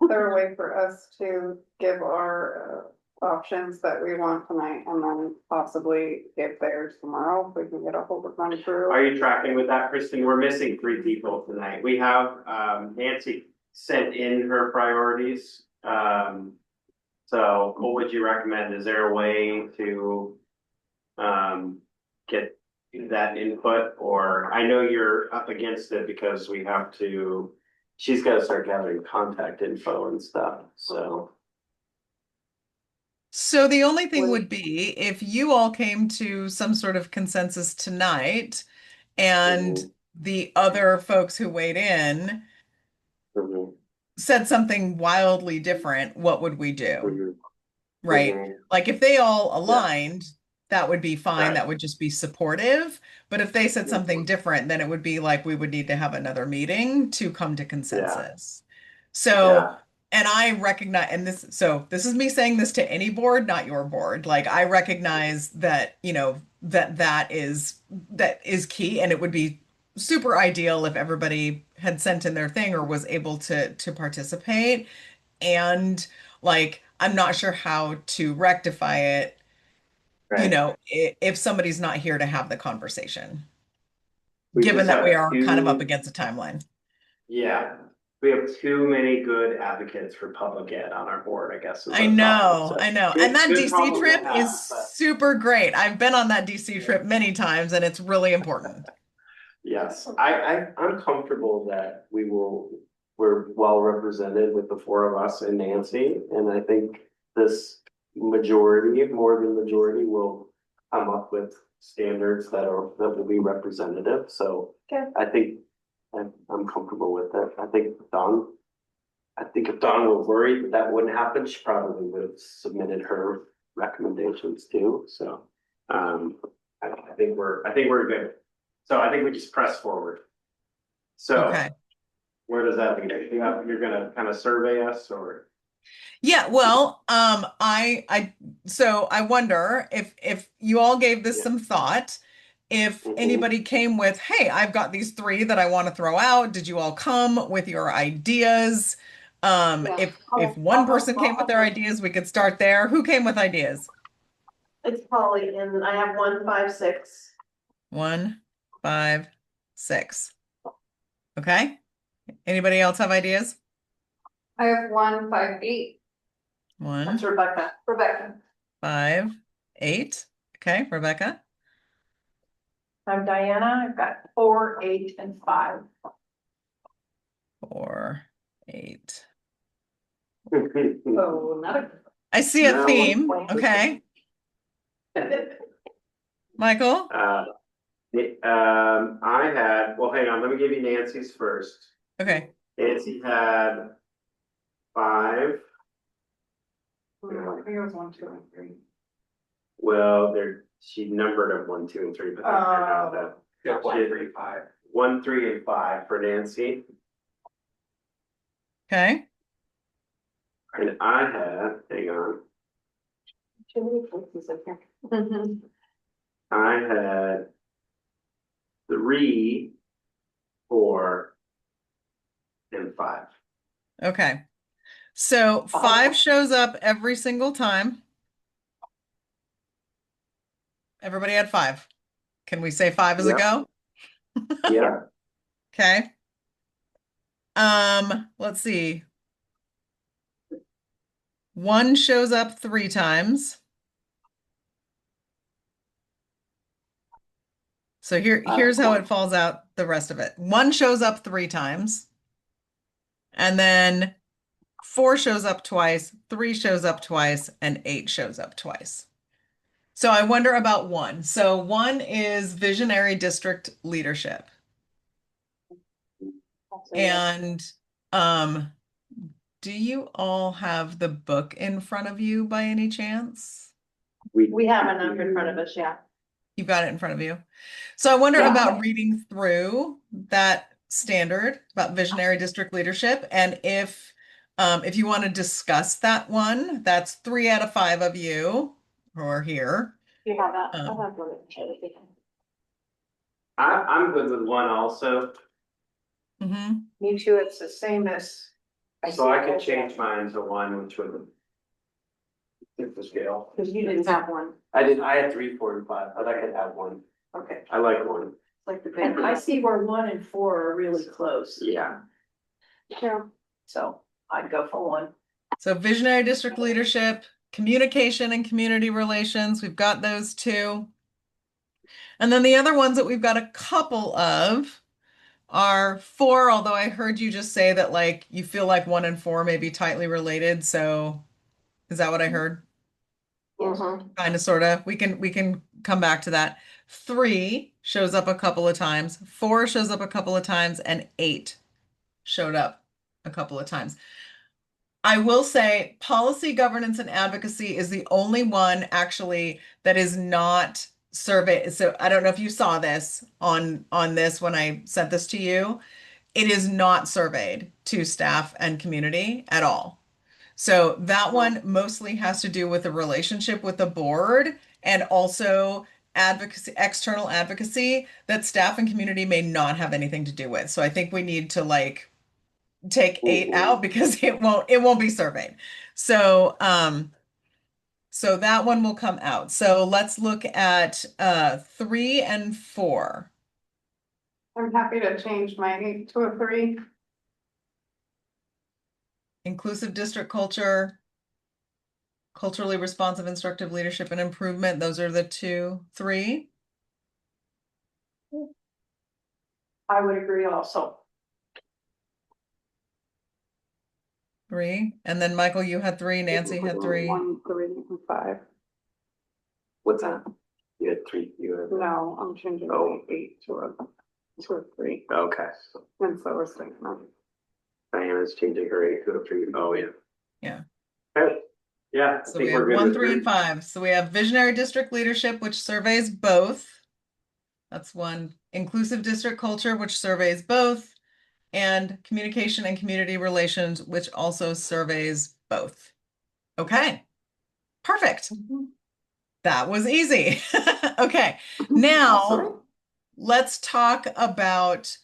there a way for us to give our options that we want tonight and then possibly give theirs tomorrow if we can get a hold of them through? are you tracking with that, Kristen? We're missing 3 people tonight. We have, Nancy sent in her priorities. So what would you recommend? Is there a way to, get that input? Or I know you're up against it because we have to, she's gotta start gathering contact info and stuff, so. So the only thing would be if you all came to some sort of consensus tonight and Mhm. the other folks who weighed in Mhm. said something wildly different, what would we do? Mhm. Right? Mhm. Like if they all aligned, that would be fine. Right. That would just be supportive. But if they said Mhm. something different, then it would be like we would need to have another meeting to come to consensus. So, Yeah. and I recognize, and this is me saying this to any board, not your board. Like I recognize that, that is key, and it would be super ideal if everybody had sent in their thing or was able to participate. And like, I'm not sure how to rectify it, Right. if somebody's not here to have the conversation, We given just that we have are kind of up two, against a timeline. yeah, we have too many good advocates for public ed on our board, I guess is I our problem. know, So, I know. And good- that good DC problem to trip have, is but- super great. I've been on that DC trip many times and it's really important. Yes, I'm comfortable that we're well represented with the 4 of us and Nancy, and I think this majority, more than majority, will come up with standards that will be representative, so. Okay. I think I'm comfortable with it. I think if Dawn were worried that wouldn't happen, she probably would have submitted her recommendations too, so. I think we're good. So I think we just press forward. So. Okay. Where does that lead? You're gonna kind of survey us or? Yeah, well, so I wonder if you all gave this some thought, if Mhm. anybody came with, hey, I've got these 3 that I want to throw out. Did you all come with your ideas? Yeah. If one person came with their ideas, we could start there. Who came with ideas? It's Polly, and I have 1, 5, 6. 1, 5, 6. Okay. Anybody else have ideas? I have 1, 5, 8. 1, That's Rebecca. 5, 8. Okay, Rebecca. I'm Diana, I've got 4, 8, and 5. 4, 8. Oh, not a. I see a No. theme. Okay, Michael. Hang on, let me give you Nancy's first. Okay. Nancy had 5. I think it was 1, 2, and 3. Well, she numbered them 1, 2, and 3, but. Yeah, She had 1, 3, and 5 for Nancy, Okay. and I had, hang on, Too many places up here. I had 3, 4, and 5. Okay. So 5 shows up every single time. Everybody had 5. Can we say 5 as a Yep. go? Yeah. Okay. Let's see. 1 shows up 3 times. So here's how it falls out, the rest of it. 1 shows up 3 times. And then 4 shows up twice, 3 shows up twice, and 8 shows up twice. So I wonder about 1. So 1 is visionary district leadership. And do you all have the book in front of you by any chance? We have a number in front of us, yeah. You've got it in front of you. So I wonder Yeah. about reading through that standard about visionary district leadership, and if you want to discuss that one, that's 3 out of 5 of you who are here. You have that. Um, I'll have one. I'm good with 1 also. Mhm. Me too, it's the same as. So I could change mine to one, which would. Tip the scale. Cause you didn't have one, I had 3, 4, and 5, but I could have one. okay. I like one. Like the big. I see where 1 and 4 are really close. Yeah. Yeah. So I'd go for 1. So visionary district leadership, communication and community relations, we've got those two. And then the other ones that we've got a couple of are 4, although I heard you just say that like you feel like 1 and 4 may be tightly related. So is that what I heard? Kind of, sort of. We can come back to that. 3 shows up a couple of times, 4 shows up a couple of times, and 8 showed up a couple of times. I will say policy, governance, and advocacy is the only one actually that is not surveyed. So I don't know if you saw this on this when I sent this to you. It is not surveyed to staff and community at all. So that one mostly has to do with the relationship with the board and also advocacy, external advocacy that staff and community may not have anything to do with. So I think we need to like take 8 out because it won't be surveyed. So so that one will come out. So let's look at 3 and 4. I'm happy to change my 8 to a 3. Inclusive district culture, culturally responsive instructive leadership and improvement. Those are the 2, 3. I would agree also. 3. And then Michael, you had 3, Nancy had 3. 1, 3, and 5. What's that? You had 3, you had. No, I'm changing my 8 to a 3. Okay. And so we're saying, Diana's changing her 8 to a 3. Oh, yeah. Yeah. Okay. Yeah. I So think we we're have good 1, with 3, and 5. So we have visionary district leadership, which surveys both. That's 1. Inclusive district culture, which surveys both. And communication and community relations, which also surveys both. Okay. Perfect. That was easy. Okay. Now let's talk about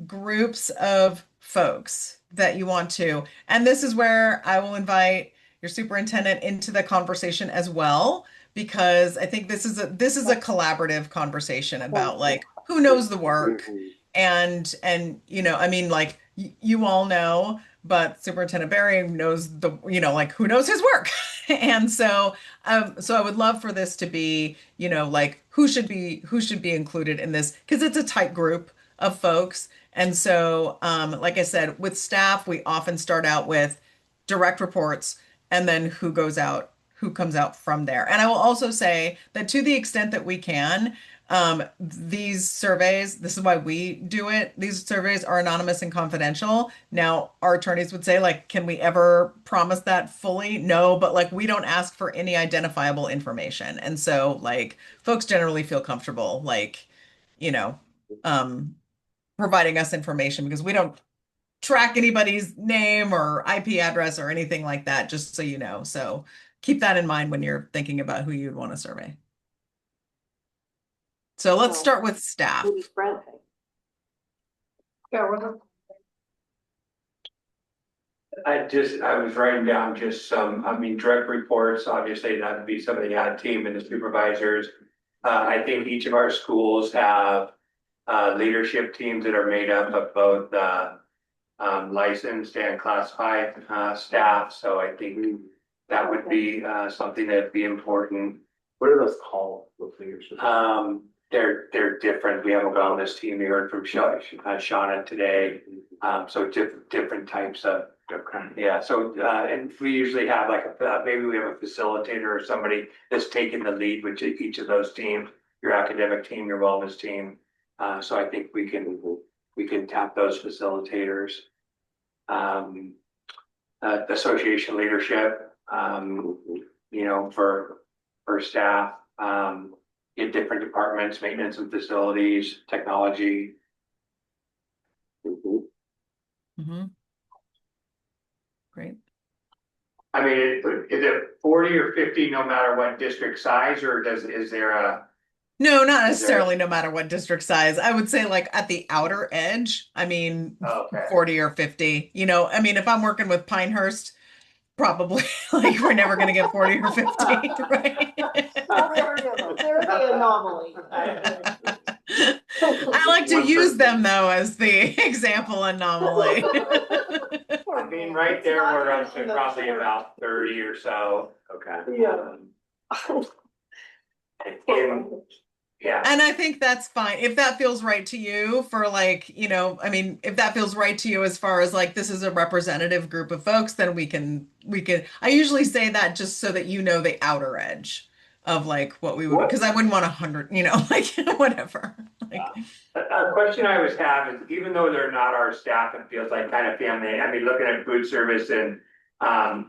groups of folks that you want to. And this is where I will invite your superintendent into the conversation as well, because I think this is a collaborative conversation about like who knows the work and you know, I mean, like you all know, but Superintendent Barry knows the, you know, like who knows his work. And so I would love for this to be, you know, like who should be included in this, because it's a tight group of folks. And so, like I said, with staff, we often start out with direct reports and then who comes out from there. And I will also say that to the extent that we can, these surveys, this is why we do it. These surveys are anonymous and confidential. Now, our attorneys would say, like, can we ever promise that fully? No, but like, we don't ask for any identifiable information. And so like, folks generally feel comfortable, like, you know, providing us information because we don't track anybody's name or IP address or anything like that, just so you know. So keep that in mind when you're thinking about who you'd want to survey. So let's start with staff. I was writing down just some, I mean, direct reports, obviously that would be some of the ad team and the supervisors. I think each of our schools have leadership teams that are made up of both licensed and classified staff. So I think that would be something that'd be important. What are those called? Those leadership? They're different. We have a wellness team. We heard from Shauna today. So different types of. Okay. Yeah, so, and we usually have like maybe we have a facilitator or somebody that's taking the lead with each of those teams, your academic team, your wellness team. So I think we can tap those facilitators. Association leadership, you know, for staff, in different departments, maintenance and facilities, technology. Great. I mean, is it 40 or 50 no matter what district size, or is there No, not Is there- necessarily no matter what district size. I would say like at the outer edge, I mean, Okay. 40 or 50, you know, I mean, if I'm working with Pinehurst, probably like we're never going to get 40 or 50, right? They're the anomaly. I like to use them though as the example anomaly. I mean, right there, we're up to probably about 30 or so. Okay. Yeah. And, yeah, And I think that's fine. If that feels right to you for like, you know, I mean, if that feels right to you as far as like this is a representative group of folks, then we can I usually say that just so that you know the outer edge of like what we would, because I wouldn't want 100, you know, like whatever. Like, a question I always have is, even though they're not our staff, it feels like kind of family. I mean, looking at food service and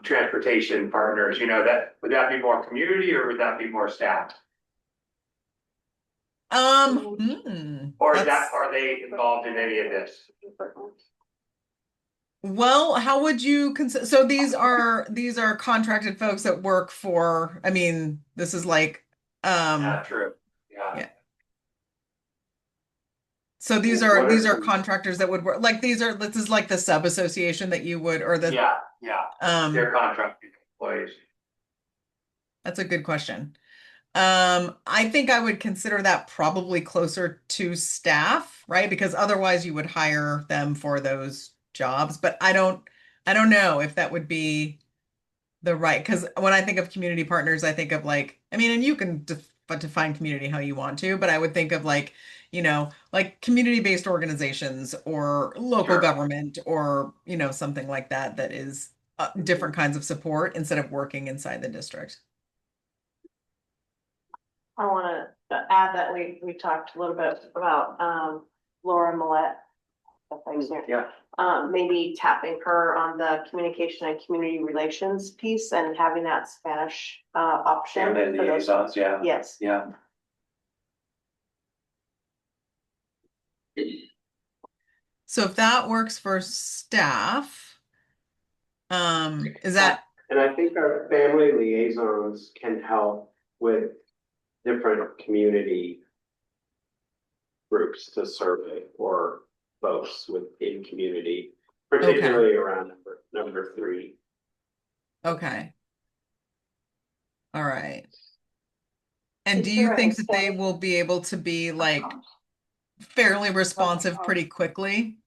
transportation partners, you know, would that be more community or would that be more staff? Or are they involved in any of this? Well, how would you consider, so these are contracted folks that work for, I mean, this is like, Yeah, true. Yeah. so these are contractors that would work, like this is like the sub association that you would, or the, Yeah. They're contracted employees. that's a good question. I think I would consider that probably closer to staff, right? Because otherwise you would hire them for those jobs, but I don't know if that would be the right, because when I think of community partners, I think of like, I mean, and you can define community how you want to, but I would think of like, you know, like community-based organizations or local Sure. government or, you know, something like that, that is different kinds of support instead of working inside the district. I want to add that we talked a little bit about Laura Millette. Yeah. Maybe tapping her on the communication and community relations piece and having that Spanish option. And then for those- liaisons, yeah. Yes. Yeah. So if that works for staff, is that, And I think our family liaisons can help with different community groups to survey or folks within community, particularly around number 3. okay. All right. And do you think that they will be able to be like fairly responsive pretty quickly?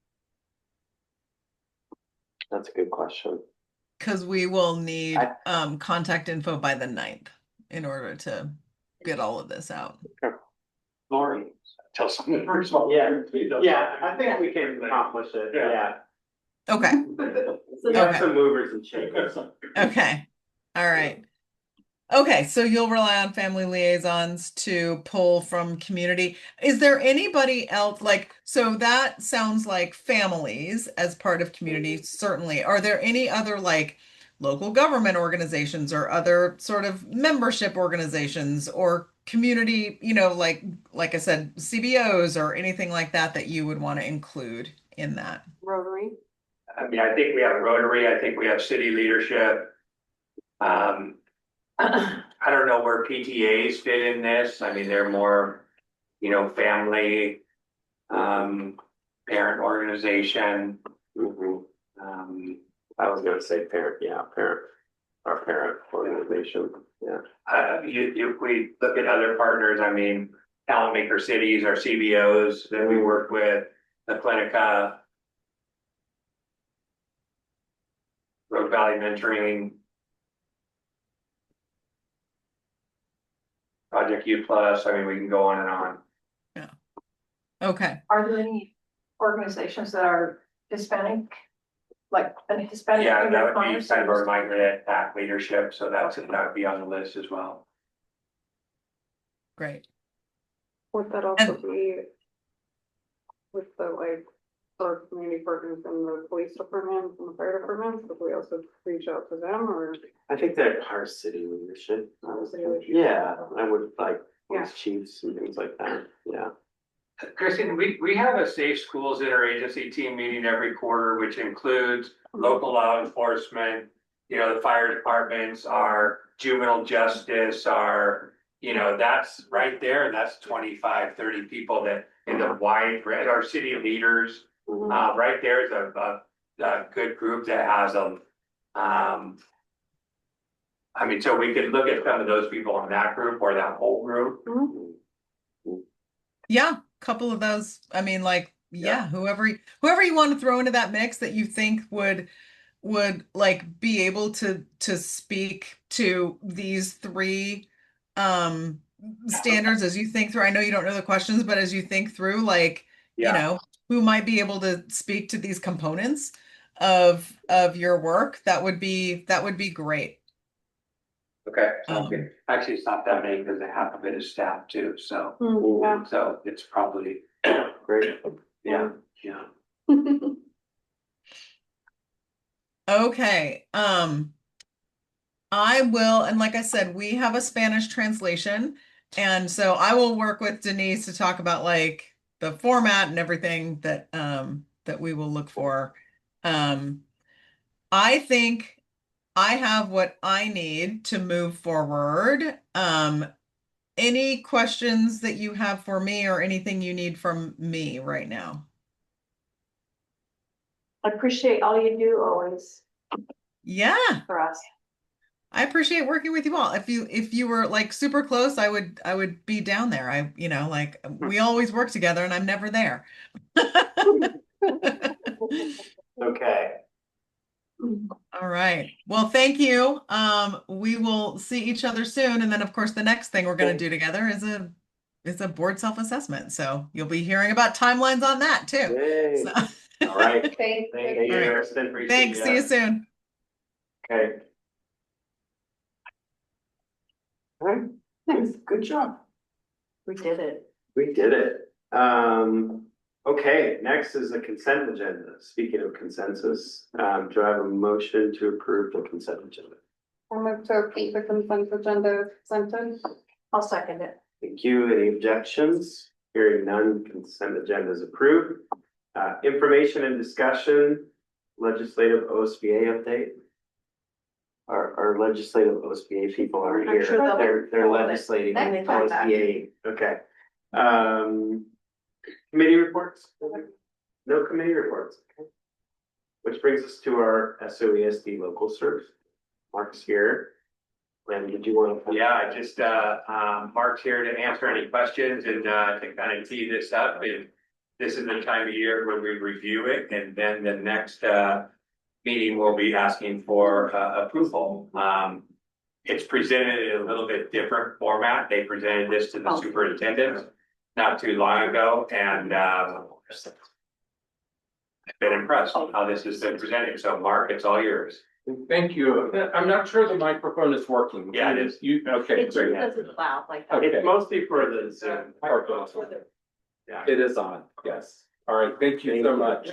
That's a good question. Because we will need contact info by the 9th in order to get all of this out. Lori, Tell someone. yeah, I think we can accomplish it, yeah. Okay, We have some movers and shakers. okay, all right. Okay, so you'll rely on family liaisons to pull from community. Is there anybody else, like, so that sounds like families as part of community, certainly. Are there any other like local government organizations or other sort of membership organizations or community, you know, like I said, CBOs or anything like that that you would want to include in that? Rotary. I mean, I think we have Rotary, I think we have city leadership. I don't know where PTAs fit in this. I mean, they're more, you know, family, parent organization. I was gonna say parent, our parent organization, yeah. If we look at other partners, I mean, talent maker cities, our CBOs that we work with, the Clinica, Road Valley Mentoring, Project U Plus, I mean, we can go on and on. Okay. Are there any organizations that are Hispanic? Like an Hispanic? Yeah, that would be Partners? kind of our migrant act leadership, so that would be on the list as well. Great. Would that also be with the like, our community partners and the police department and the fire department, if we also reach out to them or? I think they're our city leadership. City leadership. Yeah, I would like Yeah. police chiefs and things like that, yeah. Kristen, we have a safe schools interagency team meeting every quarter, which includes local law enforcement, you know, the fire departments, our juvenile justice, our, you know, that's right there, that's 25, 30 people that in the wide, our city leaders. Right there is a good group that has I mean, so we could look at some of those people in that group or that whole group. Yeah, couple of those. I mean, like, yeah, whoever you want to throw into that mix that you think would like be able to speak to these three standards as you think through. I know you don't know the questions, but as you think through, like, you know, who might be able to speak to these components of your work, that would be great. Okay, sounds good. Actually, it's not that many because they have a bit of staff too, so. So it's probably great. Yeah. Okay. I will, and like I said, we have a Spanish translation, and so I will work with Denise to talk about like the format and everything that that we will look for. I think I have what I need to move forward. Any questions that you have for me or anything you need from me right now? I appreciate all you do always. Yeah. For us. I appreciate working with you all. If you were like super close, I would be down there. You know, like we always work together and I'm never there. Okay. All right. Well, thank you. We will see each other soon. And then of course the next thing we're going to do together is a board self-assessment. So you'll be hearing about timelines on that too. So. All right. Thank Thank you, Kristen. Appreciate Thanks. See you soon. Okay. All right. Thanks. Good job. We did it. We did it. Okay, next is the consent agenda. Speaking of consensus, do I have a motion to approve the consent agenda? I move to approve the consent agenda presented. I'll second it. Thank you. Any objections? Hearing none, consent agenda is approved. Information and discussion, legislative OSBA update. Our legislative OSBA people are I'm here. sure They're legislating Next time. OSBA. Okay. Committee reports? No committee reports. Okay. Which brings us to our SOESD local serve. Mark's here. Len, did you want to? Yeah, I just, Mark's here to answer any questions and, to kind of tee this up. And this is the time of year when we review it, and then the next, meeting we'll be asking for, approval. It's presented in a little bit different format. They presented this to the superintendent not too long ago, and, I've been impressed with how this has been presented. So Mark, it's all yours. Thank you. I'm not sure the microphone is working. Yeah, it is. Okay, It just great. doesn't loud like that. Okay. It's mostly for the Zoom. Yeah. It is on, yes. All right, thank you so much.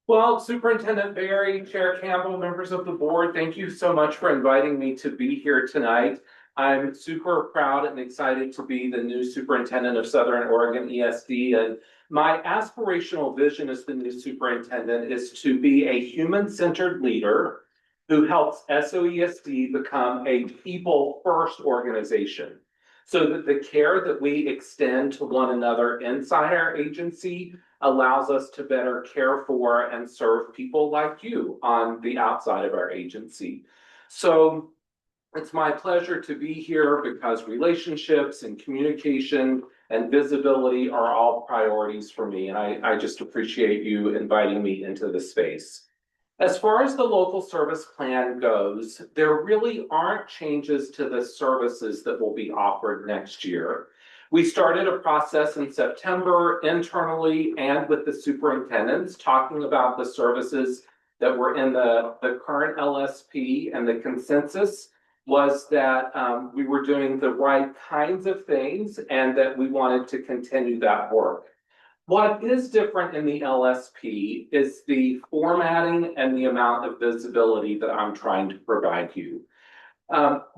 Well, Superintendent Barry, Chair Campbell, members of the board, thank you so much for inviting me to be here tonight. I'm super proud and excited to be the new superintendent of Southern Oregon ESD. And my aspirational vision as the new superintendent is to be a human-centered leader who helps SOESD become a people-first organization, so that the care that we extend to one another inside our agency allows us to better care for and serve people like you on the outside of our agency. So it's my pleasure to be here because relationships and communication and visibility are all priorities for me. And I just appreciate you inviting me into the space. As far as the local service plan goes, there really aren't changes to the services that will be offered next year. We started a process in September internally and with the superintendents talking about the services that were in the current LSP, and the consensus was that we were doing the right kinds of things and that we wanted to continue that work. What is different in the LSP is the formatting and the amount of visibility that I'm trying to provide you.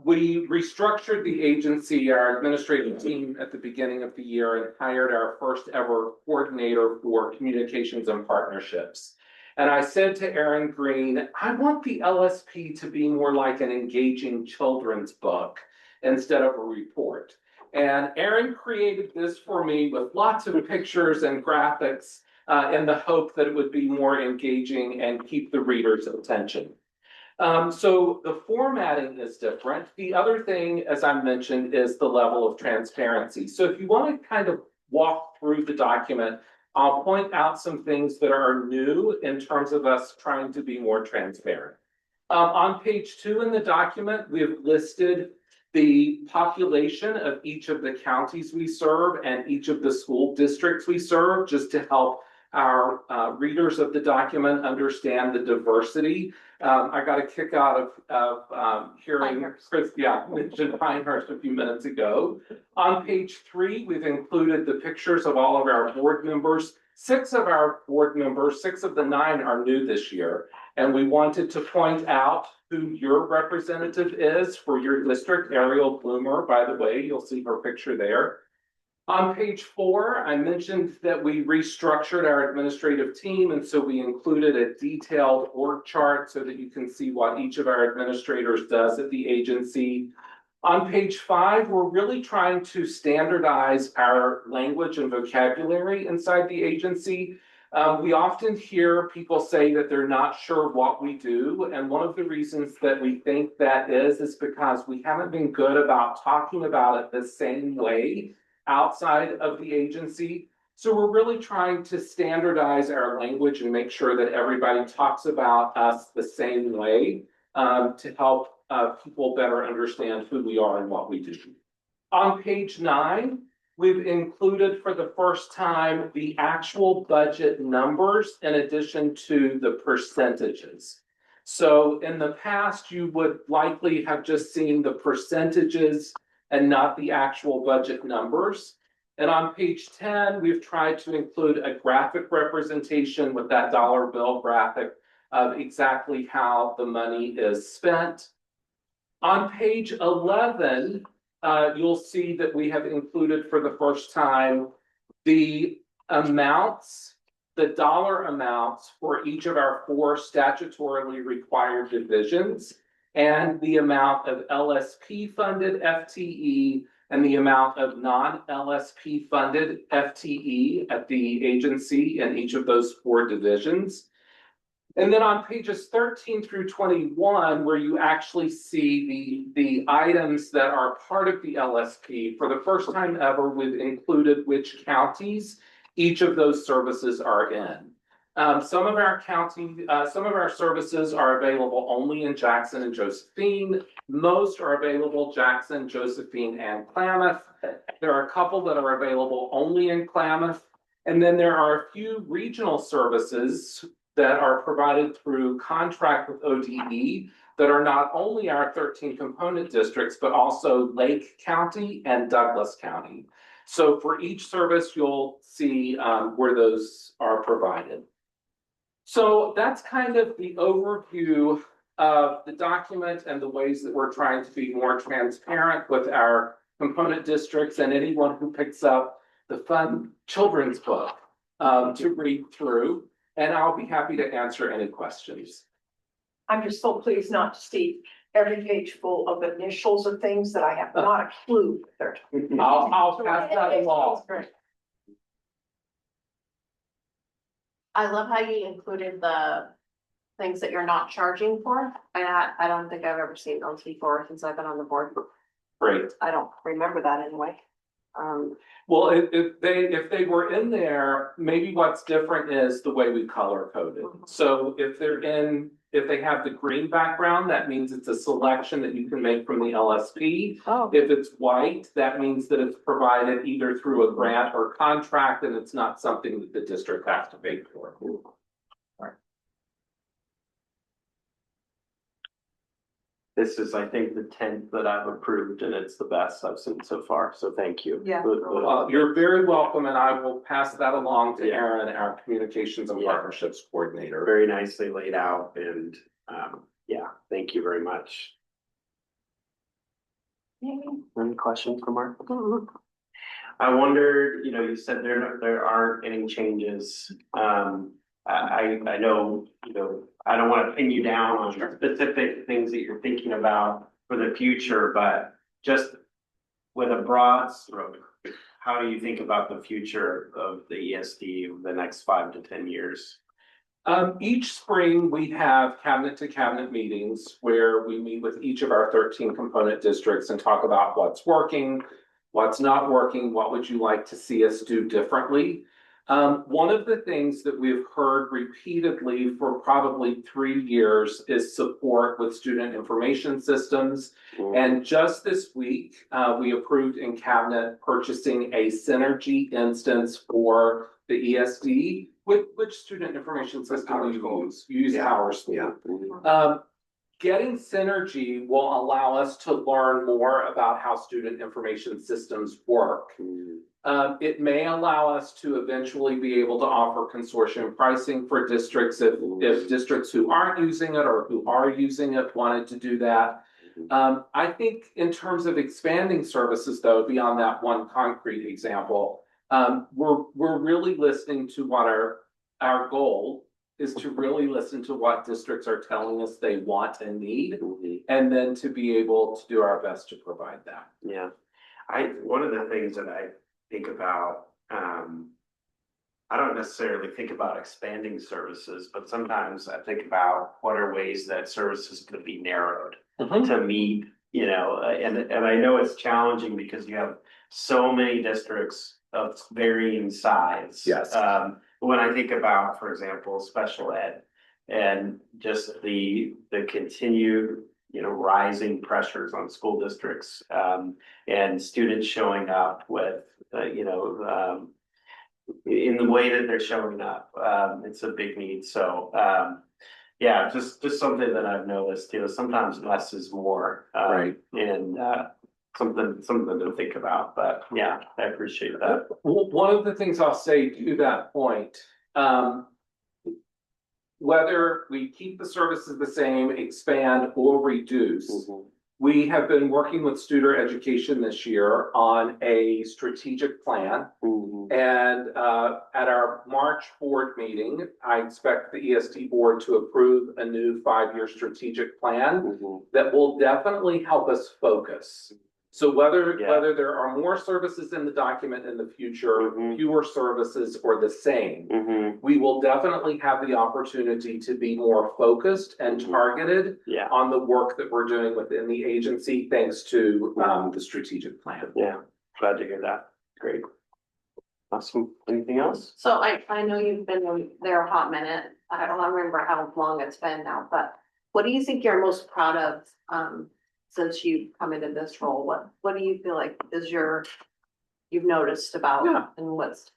We restructured the agency, our administrative team at the beginning of the year, and hired our first ever coordinator for communications and partnerships. And I said to Aaron Green, I want the LSP to be more like an engaging children's book. instead of a report. And Aaron created this for me with lots of pictures and graphics in the hope that it would be more engaging and keep the reader's attention. So the formatting is different. The other thing, as I mentioned, is the level of transparency. So if you want to kind of walk through the document, I'll point out some things that are new in terms of us trying to be more transparent. On page 2 in the document, we have listed the population of each of the counties we serve and each of the school districts we serve, just to help our readers of the document understand the diversity. I got a kick out of hearing Chris, mention Pinehurst a few minutes ago. On page 3, we've included the pictures of all of our board members. 6 of our board members, 6 of the 9 are new this year. And we wanted to point out who your representative is for your district, Ariel Bloomer, by the way, you'll see her picture there. On page 4, I mentioned that we restructured our administrative team, and so we included a detailed org chart so that you can see what each of our administrators does at the agency. On page 5, we're really trying to standardize our language and vocabulary inside the agency. We often hear people say that they're not sure what we do, and one of the reasons that we think that is because we haven't been good about talking about it the same way outside of the agency. So we're really trying to standardize our language and make sure that everybody talks about us the same way to help people better understand who we are and what we do. On page 9, we've included for the first time the actual budget numbers in addition to the percentages. So in the past, you would likely have just seen the percentages and not the actual budget numbers. And on page 10, we've tried to include a graphic representation with that dollar bill graphic of exactly how the money is spent. On page 11, you'll see that we have included for the first time the amounts, the dollar amounts for each of our 4 statutorily required divisions, and the amount of LSP funded FTE and the amount of non-LSP funded FTE at the agency in each of those 4 divisions. And then on pages 13 through 21, where you actually see the items that are part of the LSP, for the first time ever, we've included which counties each of those services are in. Some of our services are available only in Jackson and Josephine. Most are available Jackson, Josephine, and Klamath. There are a couple that are available only in Klamath. And then there are a few regional services that are provided through contract with ODE that are not only our 13 component districts, but also Lake County and Douglas County. So for each service, you'll see where those are provided. So that's kind of the overview of the document and the ways that we're trying to be more transparent with our component districts and anyone who picks up the fun children's book to read through. And I'll be happy to answer any questions. I'm just so pleased not to see every page full of initials of things that I have not a clue what they're talking about. I'll pass that along. I love how you included the things that you're not charging for. I don't think I've ever seen those before since I've been on the board. Great. I don't remember that anyway. Well, if they were in there, maybe what's different is the way we color coded. So if they have the green background, that means it's a selection that you can make from the LSP. Oh. If it's white, that means that it's provided either through a grant or contract, and it's not something that the district has to pay for. This is, I think, the 10th that I've approved, and it's the best I've seen so far, so thank you. Yeah. You're very welcome, and I will pass that along to Aaron, our communications and partnerships coordinator. Very nicely laid out, and yeah, thank you very much. Any questions for Mark? I wondered, you said there aren't any changes. I know, I don't want to pin you down on specific things that you're thinking about for the future, but just with a broad stroke, how do you think about the future of the ESD over the next 5 to 10 years? Each spring, we have cabinet to cabinet meetings where we meet with each of our 13 component districts and talk about what's working, what's not working, what would you like to see us do differently. One of the things that we've heard repeatedly for probably 3 years is support with student information systems. And just this week, we approved in cabinet purchasing a Synergy instance for the ESD. Which student information system do you use? You use PowerSchool. Getting Synergy will allow us to learn more about how student information systems work. It may allow us to eventually be able to offer consortium pricing for districts if districts who aren't using it or who are using it wanted to do that. I think in terms of expanding services, though, beyond that one concrete example, we're really listening to what our goal is to really listen to what districts are telling us they want and need, and then to be able to do our best to provide that. Yeah, one of the things that I think about, I don't necessarily think about expanding services, but sometimes I think about what are ways that services could be narrowed to meet, and I know it's challenging because you have so many districts of varying size. Yes. When I think about, for example, special ed and just the continued, rising pressures on school districts, and students showing up with, in the way that they're showing up, it's a big need. So, yeah, just something that I've noticed, sometimes less is more, Right. And, something to think about, but yeah, I appreciate that. One of the things I'll say to that point, whether we keep the services the same, expand or reduce, we have been working with Studer Education this year on a strategic plan. And at our March board meeting, I expect the ESD board to approve a new 5-year strategic plan that will definitely help us focus. So whether there are more services in the document in the future, fewer services, or the same, we will definitely have the opportunity to be more focused and targeted on the work that we're doing within the agency, thanks to the strategic plan. Yeah, glad to hear that. Great. Awesome. Anything else? So I know you've been there a hot minute. I don't remember how long it's been now, but what do you think you're most proud of, since you've come into this role? What do you feel like is you've noticed about and what's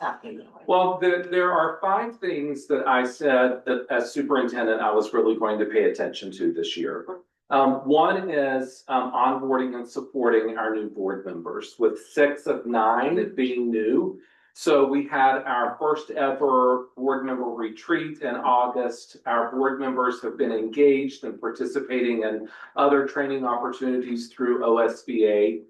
happening? Well, there are 5 things that I said that as superintendent, I was really going to pay attention to this year. One is onboarding and supporting our new board members, with 6 of 9 being new. So we had our first ever board member retreat in August. Our board members have been engaged and participating in other training opportunities through OSBA.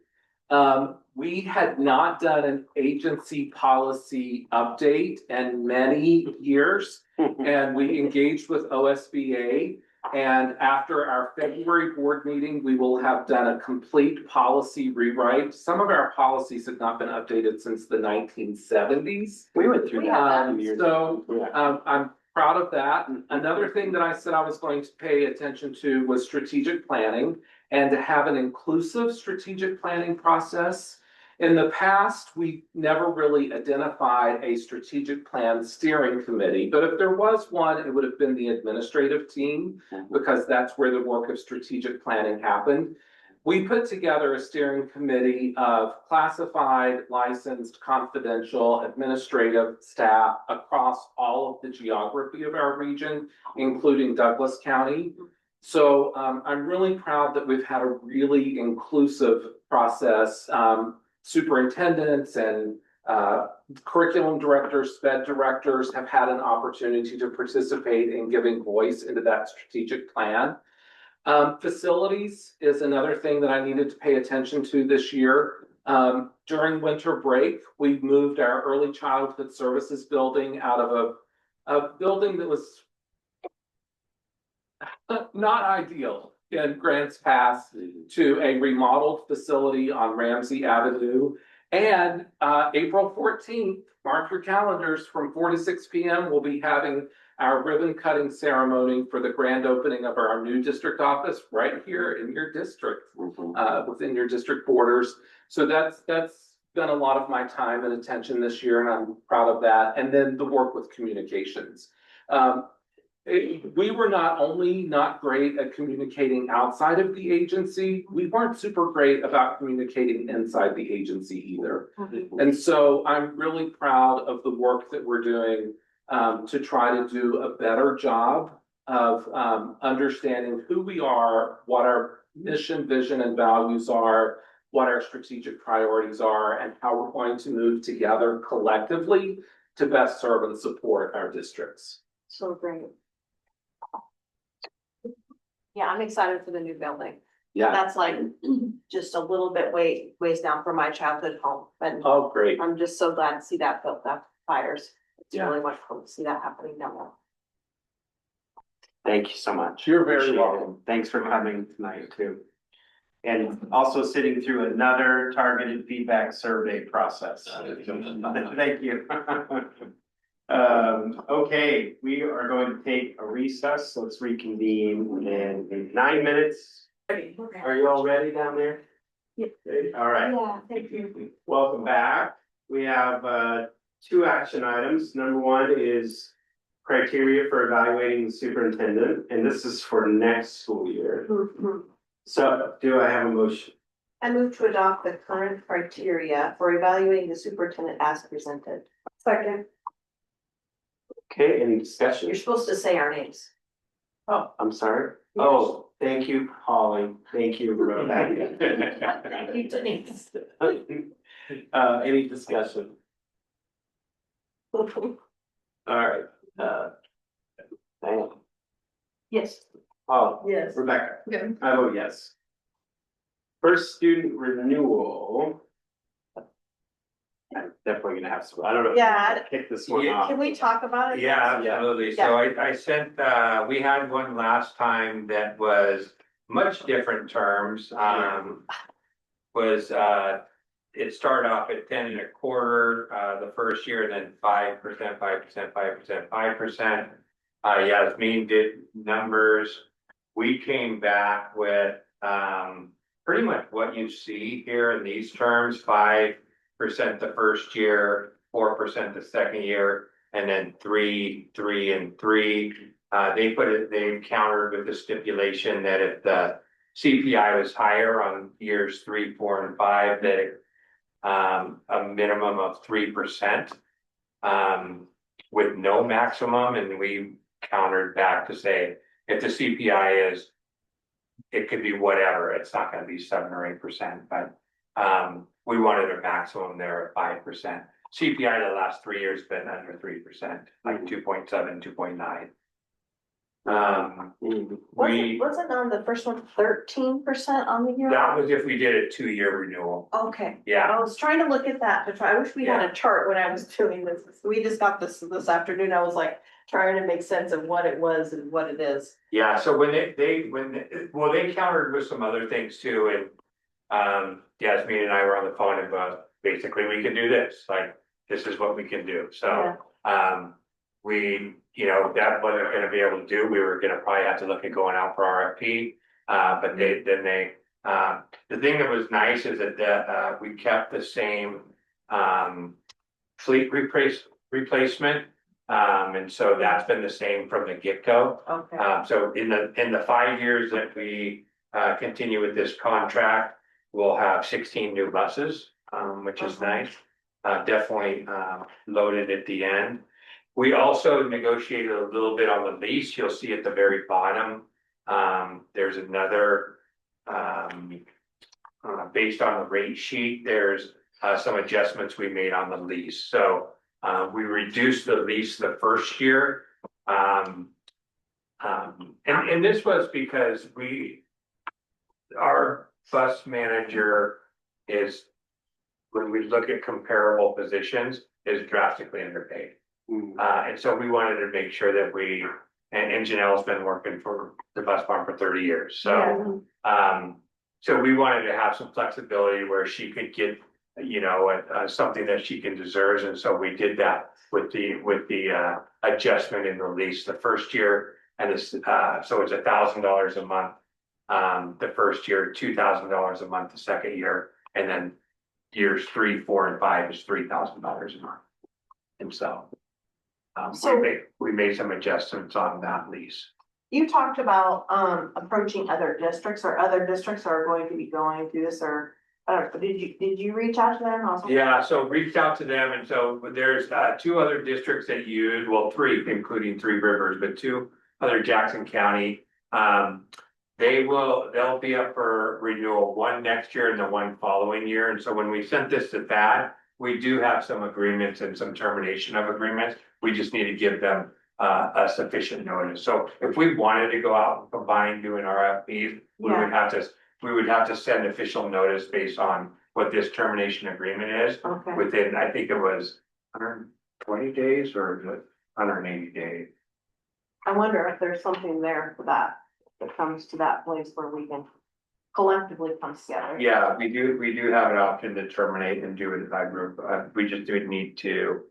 We had not done an agency policy update in many years, and we engaged with OSBA. And after our February board meeting, we will have done a complete policy rewrite. Some of our policies have not been updated since the 1970s. We went through that. I'm proud of that. Another thing that I said I was going to pay attention to was strategic planning, and to have an inclusive strategic planning process. In the past, we never really identified a strategic plan steering committee, but if there was one, it would have been the administrative team, because that's where the work of strategic planning happened. We put together a steering committee of classified, licensed, confidential, administrative staff across all of the geography of our region, including Douglas County. So I'm really proud that we've had a really inclusive process. Superintendents and curriculum directors, SPED directors have had an opportunity to participate in giving voice into that strategic plan. Facilities is another thing that I needed to pay attention to this year. During winter break, we moved our early childhood services building out of a building that was not ideal. in Grants Pass to a remodeled facility on Ramsey Avenue. And April 14th, mark your calendars, from 4 to 6 p.m. we'll be having our ribbon cutting ceremony for the grand opening of our new district office right here in your district, within your district borders. So that's been a lot of my time and attention this year, and I'm proud of that. And then the work with communications. We were not only not great at communicating outside of the agency, we weren't super great about communicating inside the agency either. And so I'm really proud of the work that we're doing to try to do a better job of understanding who we are, what our mission, vision, and values are, what our strategic priorities are, and how we're going to move together collectively to best serve and support our districts. So great. Yeah, I'm excited for the new building. Yeah. That's like just a little bit ways down from my childhood home, and Oh, great. I'm just so glad to see that built up fires. It's Yeah. really wonderful to see that happening now. Thank you so much. You're very Appreciate it. welcome. Thanks for coming tonight too. And also sitting through another targeted feedback survey process. Thank you. Okay, we are going to take a recess. Let's reconvene in 9 minutes. Are you all ready down there? Yeah. All right. Yeah, thank you. Welcome back. We have two action items. Number one is criteria for evaluating the superintendent, and this is for next school year. So do I have a motion? I move to adopt the current criteria for evaluating the superintendent as presented. Second. Okay, any discussion? You're supposed to say our names. Oh, I'm sorry. Oh, thank you, Holly. Thank you, Rebecca. Thank you, Denise. Any discussion? All right, Diane. Yes. Oh, Yes. Rebecca. Yeah. I vote yes. First student renewal. I'm definitely gonna have some, I don't know. if Yeah. I'm gonna Kick this one Yeah. off. Can we talk about it? Yeah, absolutely. So I sent, we had one last time that was much different terms, it started off at 10.25, the first year, and then 5%, 5%, 5%, 5%. Yasmin did numbers. We came back with, pretty much what you see here in these terms, 5% the first year, 4% the second year, and then 3, 3, and 3. They countered with the stipulation that if the CPI was higher on years 3, 4, and 5, that a minimum of 3%, with no maximum, and we countered back to say, if the CPI is, it could be whatever, it's not gonna be 7 or 8%, but we wanted a maximum there of 5%. CPI the last 3 years been under 3%, like 2.7, 2.9. Wasn't on the first one 13% on the year? That was if we did a 2-year renewal. Okay. Yeah. I was trying to look at that, I wish we had a chart when I was doing this. We just got this afternoon. I was like trying to make sense of what it was and what it is. Yeah, so when they countered with some other things too, and Yasmin and I were on the phone about basically we can do this, like this is what we can do. So we, that wasn't gonna be able to do. We were gonna probably have to look at going out for RFP. But the thing that was nice is that we kept the same fleet replacement. And so that's been the same from the get-go. Okay. So in the 5 years that we continue with this contract, we'll have 16 new buses, which is nice. Definitely loaded at the end. We also negotiated a little bit on the lease. You'll see at the very bottom, there's another, based on the rate sheet, there's some adjustments we made on the lease. So we reduced the lease the first year. And this was because our bus manager is, when we look at comparable positions, is drastically underpaid. And so we wanted to make sure that we and Janelle's been working for the bus barn for 30 years, so. So we wanted to have some flexibility where she could get, you know, something that she can deserves, and so we did that with the adjustment in the lease the first year. And this, so it's $1,000 a month, the first year, $2,000 a month the second year, and then years 3, 4, and 5 is $3,000 a month. And so, we made some adjustments on that lease. You talked about approaching other districts, or other districts are going to be going through this, or did you reach out to them also? Yeah, so reached out to them, and so there's 2 other districts that use, well, 3, including 3 Rivers, but 2 other Jackson County. They'll be up for renewal, 1 next year and the 1 following year. And so when we sent this to Thad, we do have some agreements and some termination of agreements. We just need to give them a sufficient notice. So if we wanted to go out and combine doing RFPs, we would have to send official notice based on what this termination agreement is. Okay. Within, I think it was 120 days or 180 days. I wonder if there's something there for that comes to that place where we can collectively come together. Yeah, we do have an option to terminate and do it by group. We just do need to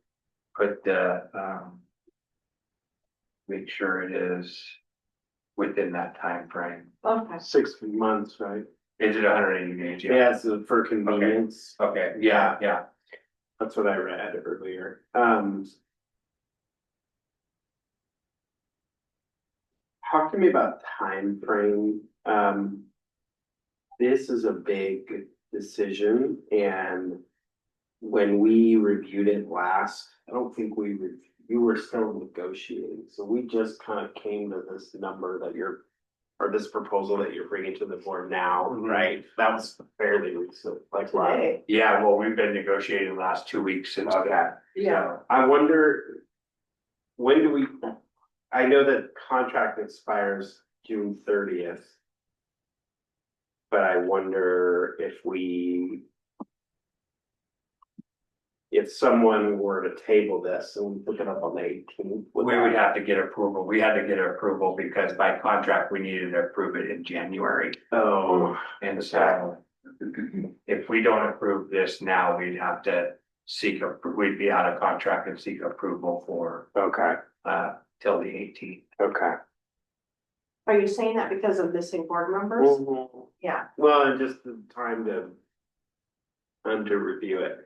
put the, make sure it is within that time frame. Okay. 6 months, right? Is it 180 days? Yeah, so for convenience. Okay, yeah. That's what I read earlier. Talk to me about time frame. This is a big decision, and when we reviewed it last, I don't think you were still negotiating, so we just kind of came to this number that or this proposal that you're bringing to the board now, right? That was fairly recent, like Today. Yeah, well, we've been negotiating the last 2 weeks since that. Yeah. I wonder, when do we, I know that contract expires June 30th. But I wonder if someone were to table this and we put it up on the 18th. We would have to get approval. We had to get approval because by contract, we needed to approve it in January. Oh, And so if we don't approve this now, we'd have to we'd be out of contract and seek approval for, okay, till the 18th. okay. Are you saying that because of missing board members? Mhm. Yeah. Well, and just the time to review it.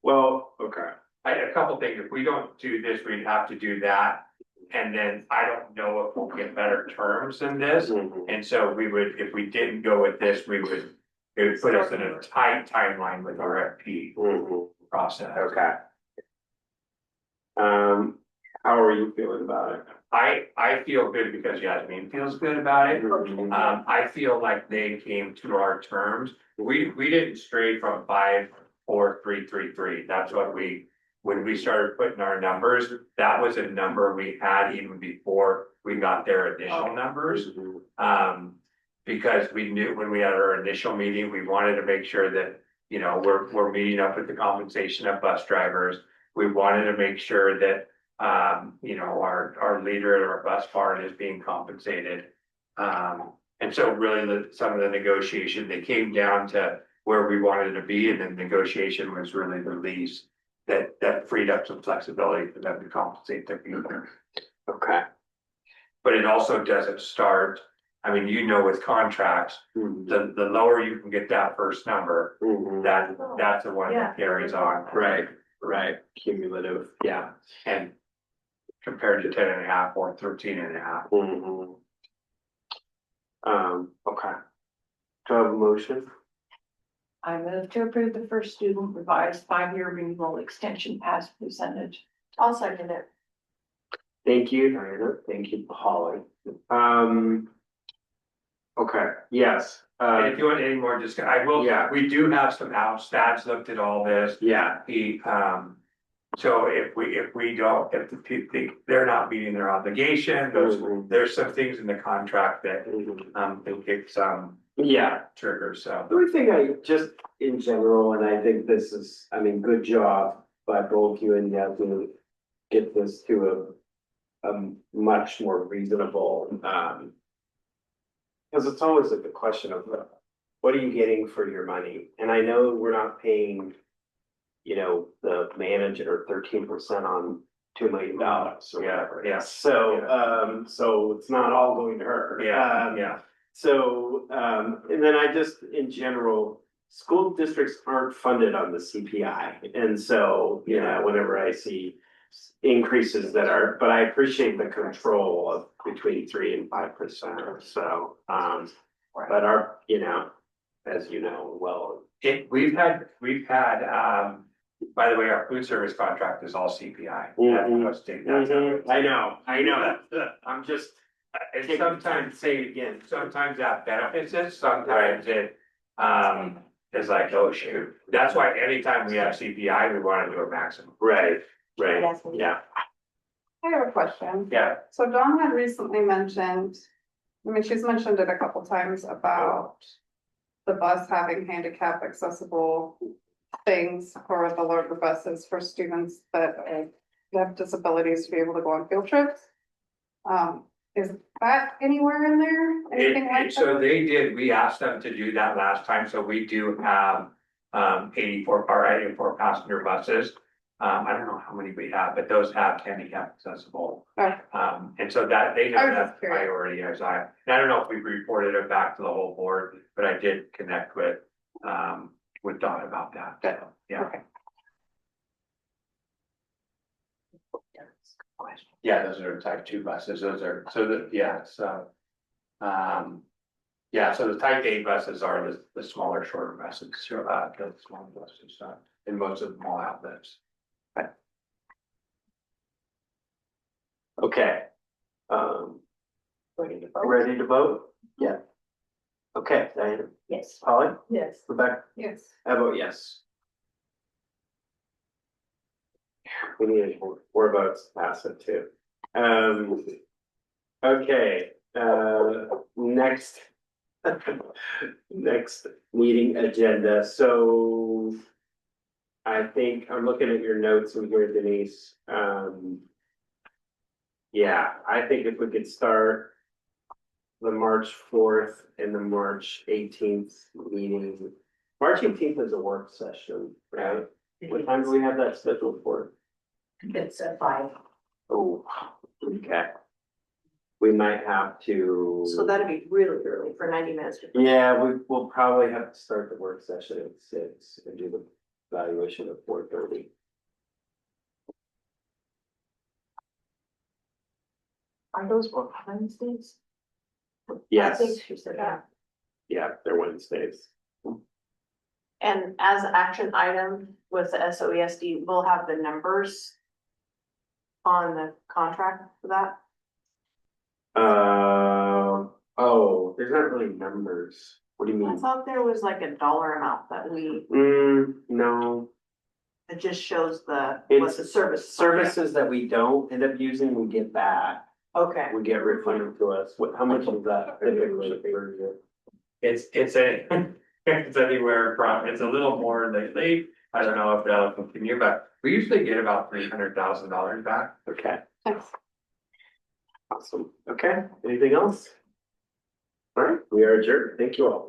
Well, okay. A couple things, if we don't do this, we'd have to do that. And then I don't know if we'll get better terms than this. And so if we didn't go with this, it would put us in a tight timeline with RFP process. Okay. How are you feeling about it? I feel good because Yasmin feels good about it. I feel like they came to our terms. We didn't stray from 5, 4, 3, 3, 3. That's what when we started putting our numbers, that was a number we had even before we got their initial numbers. Because we knew when we had our initial meeting, we wanted to make sure that, you know, we're meeting up with the compensation of bus drivers. We wanted to make sure that you know, our leader at our bus barn is being compensated. And so really some of the negotiation, they came down to where we wanted to be, and then negotiation was really the lease that freed up some flexibility for them to compensate their people. Okay. But it also doesn't start, I mean, you know, with contracts, the lower you can get that first number, that's the one that carries on. Right, cumulative, yeah. And compared to 10.5 or 13.5. Okay. Do I have a motion? I move to approve the first student revised 5-year renewal extension as presented. I'll second it. Thank you, Diana. Thank you, Holly. Okay, yes. And if you want any more, just, I will, Yeah. we do have some stats looked at all this. Yeah. So if we don't, if the people, they're not meeting their obligation, there's some things in the contract that, can kick some triggers, so. The only thing I just in general, and I think this is, I mean, good job by both you and Yasmin, get this to much more reasonable, because it's always like the question of, what are you getting for your money? And I know we're not paying, you know, the manager 13% on $2 million or whatever. Yeah. So, so it's not all going to her. Yeah. So, and then I just, in general, school districts aren't funded on the CPI. And so, you know, whenever I see increases that are, but I appreciate the control of between 3% and 5%. So, but our, you know, as you know, well. We've had, by the way, our food service contract is all CPI. I know. I'm just, And sometimes, say it again. sometimes that benefits us, sometimes it, is like, oh shoot. That's why anytime we have CPI, we want to do a maximum. Right, Yes. yeah. I have a question. Yeah. So Dawn had recently mentioned, I mean, she's mentioned it a couple times about the bus having handicap accessible things for the larger buses for students that have disabilities to be able to go on field trips. Is that anywhere in there? Anything like So that? they did, we asked them to do that last time, so we do have 84 passenger buses. I don't know how many we have, but those have handicap accessible. Okay. And so that they know I was that's just curious. priority as and I don't know if we've reported it back to the whole board, but I did connect with Dawn about that. So, yeah. Okay. Yeah, those are type 2 buses, those are, so that, yeah, so. Yeah, so the type A buses are the smaller, shorter buses, the smaller buses, and most of them all outlets. Okay. Ready to vote? Yeah. Okay, Diana, Yes. Polly, Yes. Rebecca, Yes. I vote yes. We need four votes to pass it too. Okay, next. Next meeting agenda, so. I think I'm looking at your notes in here, Denise, yeah, I think if we could start. The March 4th and the March 18th meeting. March 18th is a work session, right? What time do we have that scheduled for? It's at 5. Oh, okay. We might have to. So that'd be really early for 90 minutes. Yeah, we'll probably have to start the work session at 6 and do the evaluation at 4:30. Are those work Wednesdays? Yes. I think she said that. Yeah, they're Wednesdays. And as an action item with the SOESD, we'll have the numbers on the contract for that. Oh, there's not really numbers. What do you I mean? thought there was like a dollar amount that No. it just shows what It's the services that we don't end up using, we get back. Okay. We get refunded to us. How much is that typically per year? It's anywhere from, it's a little more lately, I don't know if that'll continue, but we usually get about $300,000 back. Okay. Awesome. Okay, anything else? All right, we are adjourned. Thank you all.